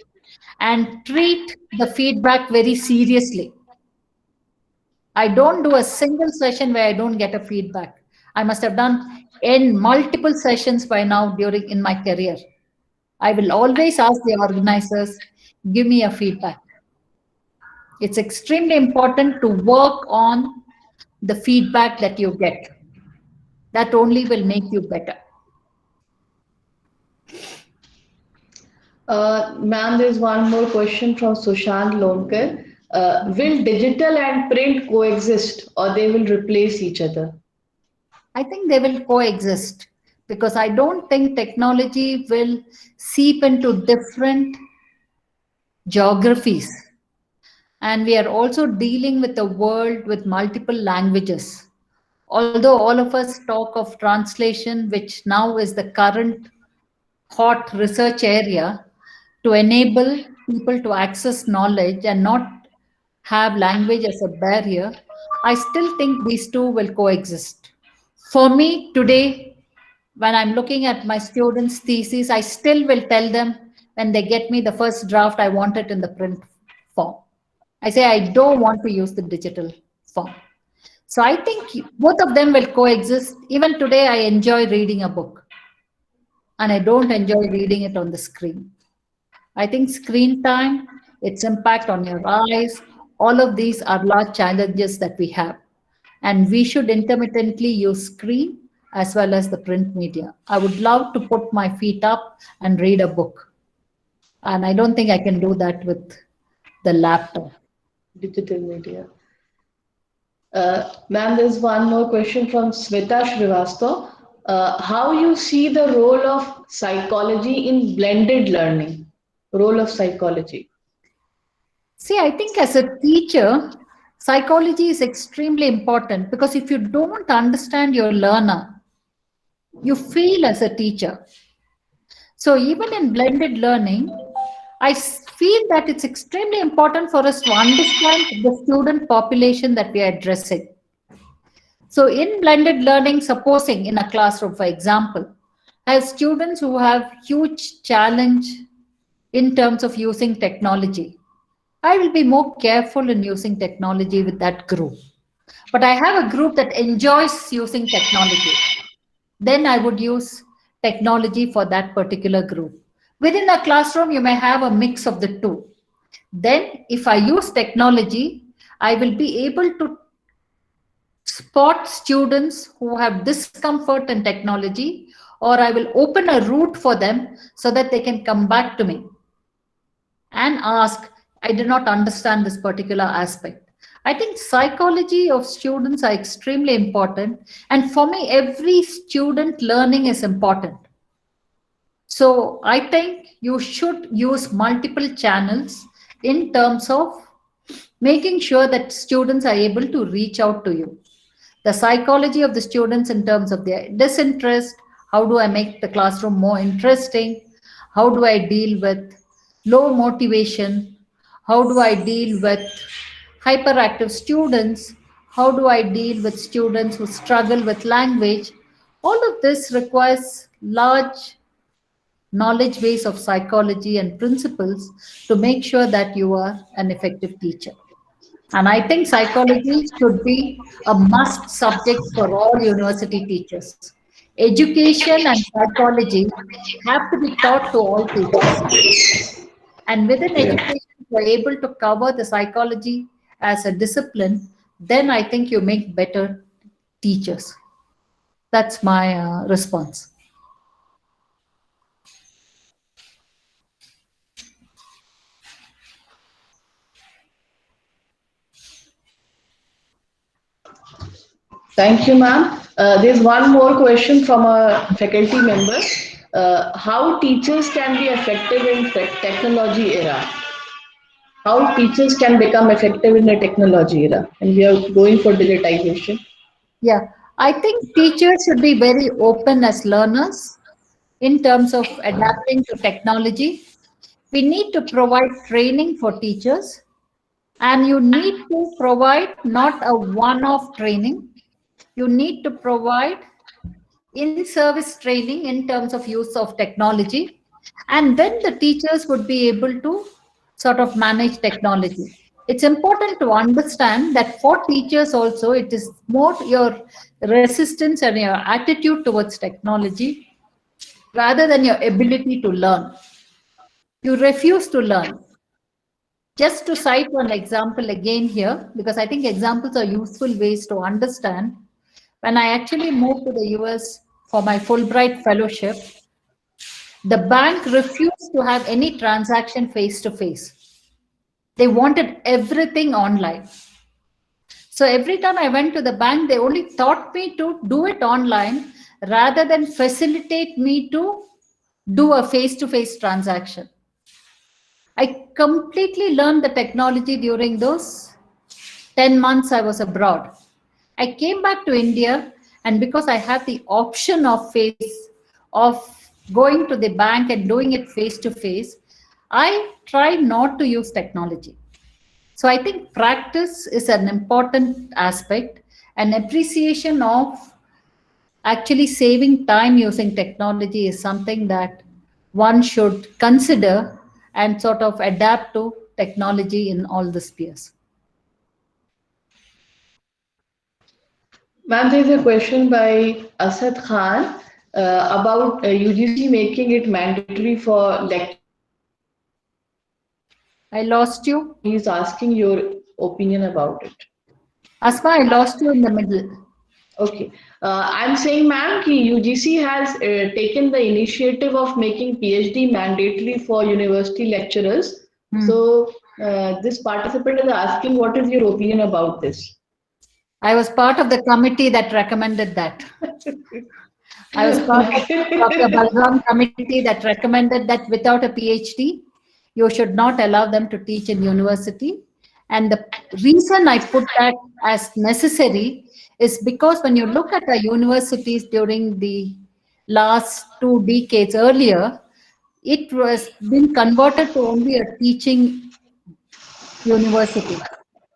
S3: and treat the feedback very seriously. I don't do a single session where I don't get a feedback. I must have done in multiple sessions by now during in my career. I will always ask the organizers, give me a feedback. It's extremely important to work on the feedback that you get. That only will make you better.
S1: Ma'am, there's one more question from Sushant Lonkar. Will digital and print coexist, or they will replace each other?
S3: I think they will coexist because I don't think technology will seep into different geographies. And we are also dealing with a world with multiple languages. Although all of us talk of translation, which now is the current hot research area to enable people to access knowledge and not have language as a barrier, I still think these two will coexist. For me today, when I'm looking at my students' thesis, I still will tell them when they get me the first draft, I want it in the print form. I say I don't want to use the digital form. So I think both of them will coexist. Even today, I enjoy reading a book and I don't enjoy reading it on the screen. I think screen time, its impact on your eyes, all of these are large challenges that we have. And we should intermittently use screen as well as the print media. I would love to put my feet up and read a book. And I don't think I can do that with the laptop.
S1: Digital media. Ma'am, there's one more question from Smita Srivastav. How you see the role of psychology in blended learning? Role of psychology.
S3: See, I think as a teacher, psychology is extremely important because if you don't understand your learner, you fail as a teacher. So even in blended learning, I feel that it's extremely important for us to understand the student population that we are addressing. So in blended learning, supposing in a classroom, for example, I have students who have huge challenge in terms of using technology. I will be more careful in using technology with that group. But I have a group that enjoys using technology. Then I would use technology for that particular group. Within a classroom, you may have a mix of the two. Then if I use technology, I will be able to spot students who have discomfort in technology, or I will open a route for them so that they can come back to me and ask, I did not understand this particular aspect. I think psychology of students are extremely important. And for me, every student learning is important. So I think you should use multiple channels in terms of making sure that students are able to reach out to you. The psychology of the students in terms of their disinterest, how do I make the classroom more interesting? How do I deal with low motivation? How do I deal with hyperactive students? How do I deal with students who struggle with language? All of this requires large knowledge base of psychology and principles to make sure that you are an effective teacher. And I think psychology should be a must subject for all university teachers. Education and psychology have to be taught to all teachers. And within
S2: Yeah.
S3: education, if you're able to cover the psychology as a discipline, then I think you make better teachers. That's my response.
S1: Thank you, ma'am. There's one more question from a faculty member. How teachers can be effective in technology era? How teachers can become effective in the technology era? And we are going for digitization.
S3: Yeah, I think teachers should be very open as learners in terms of adapting to technology. We need to provide training for teachers, and you need to provide not a one-off training. You need to provide in-service training in terms of use of technology, and then the teachers would be able to sort of manage technology. It's important to understand that for teachers also, it is more your resistance and your attitude towards technology rather than your ability to learn. You refuse to learn. Just to cite one example again here, because I think examples are useful ways to understand. When I actually moved to the US for my Fulbright fellowship, the bank refused to have any transaction face to face. They wanted everything online. So every time I went to the bank, they only taught me to do it online rather than facilitate me to do a face-to-face transaction. I completely learned the technology during those 10 months I was abroad. I came back to India, and because I had the option of going to the bank and doing it face to face, I try not to use technology. So I think practice is an important aspect, and appreciation of actually saving time using technology is something that one should consider and sort of adapt to technology in all the spheres.
S1: Ma'am, there's a question by Asad Khan about UGC making it mandatory for lecture.
S3: I lost you.
S1: He's asking your opinion about it.
S3: Asma, I lost you in the middle.
S1: Okay. I'm saying, ma'am, ki UGC has taken the initiative of making PhD mandatory for university lecturers. So this participant is asking, what is your opinion about this?
S3: I was part of the committee that recommended that. I was part of Dr. Balram committee that recommended that without a PhD, you should not allow them to teach in university. And the reason I put that as necessary is because when you look at our universities during the last 2 decades earlier, it was been converted to only a teaching university.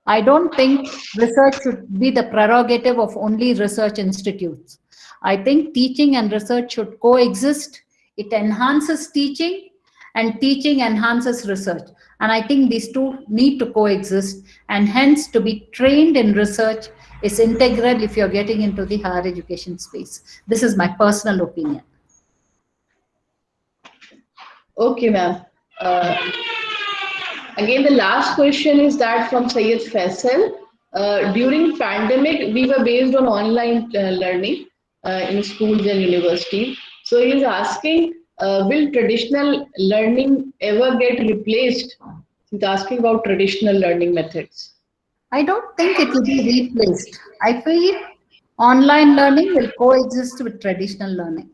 S3: I don't think research should be the prerogative of only research institutes. I think teaching and research should coexist. It enhances teaching and teaching enhances research. And I think these two need to coexist, and hence to be trained in research is integral if you're getting into the higher education space. This is my personal opinion.
S1: Okay, ma'am. Again, the last question is that from Syed Faisal. During pandemic, we were based on online learning in schools and universities. So he's asking, will traditional learning ever get replaced? He's asking about traditional learning methods.
S3: I don't think it will be replaced. I feel online learning will coexist with traditional learning.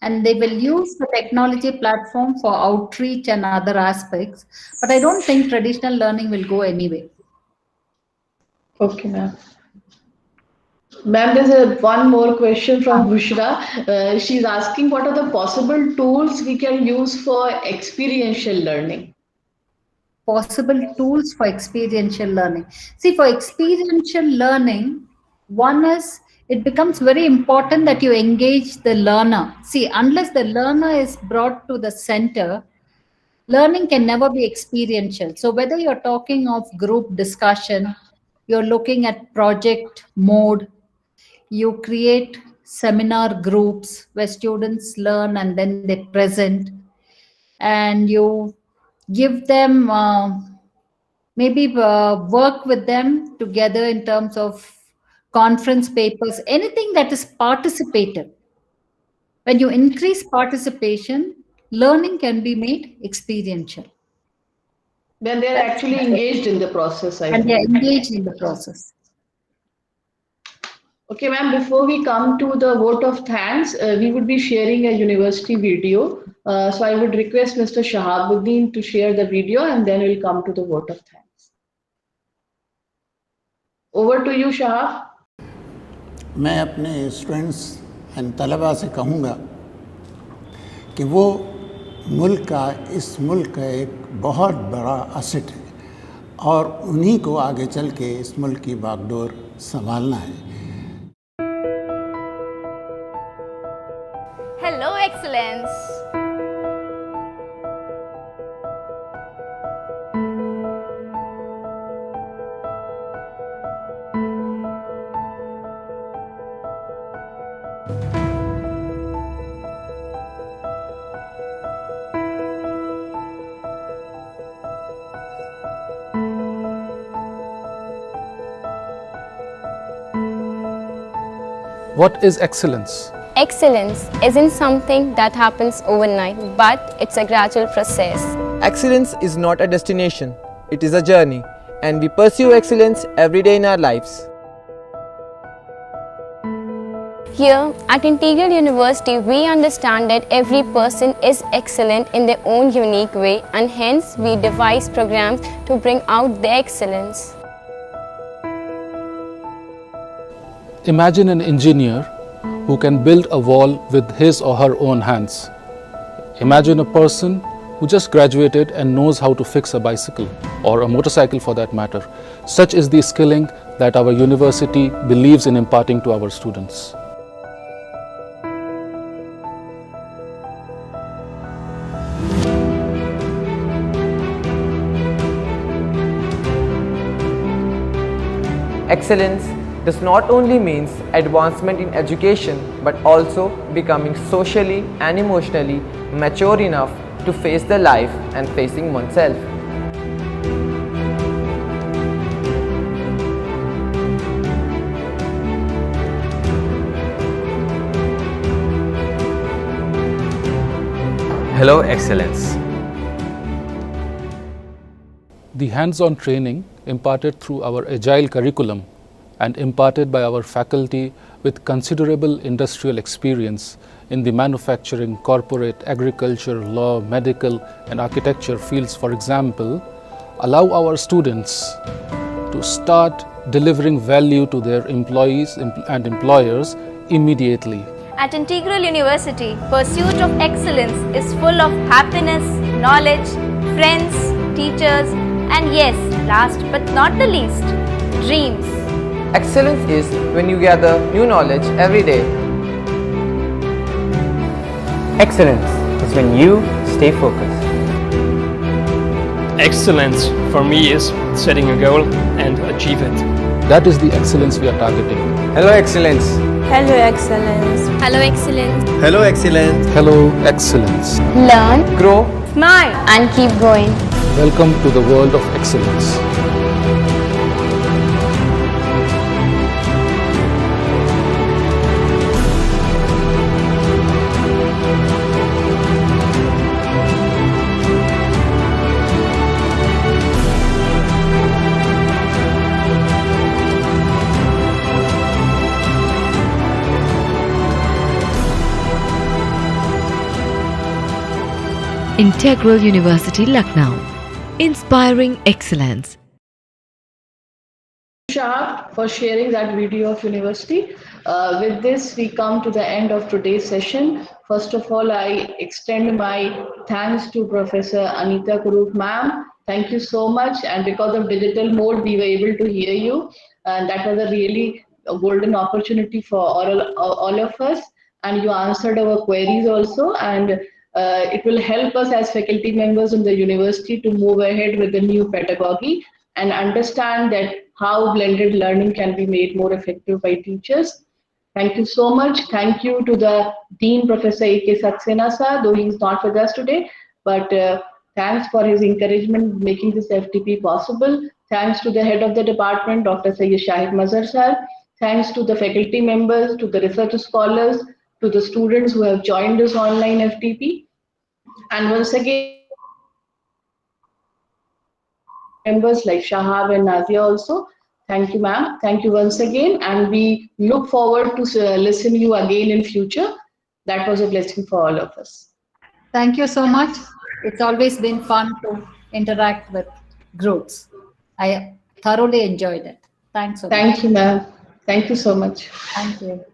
S3: And they will use the technology platform for outreach and other aspects. But I don't think traditional learning will go anyway.
S1: Okay, ma'am. Ma'am, there's one more question from Bushra. She's asking, what are the possible tools we can use for experiential learning?
S3: Possible tools for experiential learning. See, for experiential learning, one is, it becomes very important that you engage the learner. See, unless the learner is brought to the center, learning can never be experiential. So whether you're talking of group discussion, you're looking at project mode, you create seminar groups where students learn and then they present, and you give them maybe work with them together in terms of conference papers, anything that is participative. When you increase participation, learning can be made experiential.
S1: When they're actually engaged in the process, I
S3: And
S1: think.
S3: they're engaged in the process.
S1: Okay, ma'am, before we come to the vote of thanks, we would be sharing a university video. So I would request Mr. Shahabuddin to share the video, and then we'll come to the vote of thanks. Over to you, Shahab.
S5: मैं अपने students and तलबा से कहूँगा कि वो इस मुल्क का एक बहुत बड़ा असेट है और उन्हीं को आगे चल के इस मुल्क की बागडोर संभालना है.
S6: Hello, Excellence.
S7: What is excellence?
S6: Excellence isn't something that happens overnight, but it's a gradual process.
S8: Excellence is not a destination,
S7: It is a journey, and we pursue excellence every day in our lives.
S6: Here at Integral University, we understand that every person is excellent in their own unique way, and hence we devise programs to bring out their excellence.
S8: Imagine an engineer who can build a wall with his or her own hands. Imagine a person who just graduated and knows how to fix a bicycle or a motorcycle for that matter. Such is the skilling that our university believes in imparting to our students.
S7: Excellence does not only means advancement in education, but also becoming socially and emotionally mature enough to face the life and facing oneself.
S9: Hello, Excellence.
S8: The hands-on training imparted through our agile curriculum and imparted by our faculty with considerable industrial experience in the manufacturing, corporate, agriculture, law, medical and architecture fields, for example, allow our students to start delivering value to their employees and employers immediately.
S10: At Integral University, pursuit of excellence is full of happiness, knowledge, friends, teachers, and yes, last but not the least, dreams.
S7: Excellence is when you gather new knowledge every day.
S9: Excellence is when you stay focused.
S11: Excellence for me is setting a goal and achieve it.
S8: That is the excellence we are targeting.
S7: Hello, Excellence.
S4: Hello, Excellence.
S6: Hello, excellence.
S9: Hello, Excellence.
S8: Hello, excellence.
S6: Learn,
S7: Grow,
S10: Smile.
S6: and keep going.
S8: Welcome to the world of excellence.
S12: Integral University, Lucknow. Inspiring excellence.
S1: Shah, for sharing that video of university. With this, we come to the end of today's session. First of all, I extend my thanks to Professor Anita Kurup ma'am. Thank you so much. And because of digital mode, we were able to hear you. And that was a really golden opportunity for all of us. And you answered our queries also. And it will help us as faculty members in the university to move ahead with the new pedagogy and understand that how blended learning can be made more effective by teachers. Thank you so much. Thank you to the Dean, Professor A.K. Saxena sir, though he is not with us today, but thanks for his encouragement making this FTP possible. Thanks to the head of the department, Dr. Syed Shahid Mazhar sir. Thanks to the faculty members, to the research scholars, to the students who have joined this online FTP. And once again, members like Shahab and Nazia also. Thank you, ma'am. Thank you once again. And we look forward to listen to you again in future. That was a blessing for all of us.
S3: Thank you so much. It's always been fun to interact with groups. I thoroughly enjoyed it. Thanks so much.
S1: Thank you, ma'am. Thank you so much.
S3: Thank you.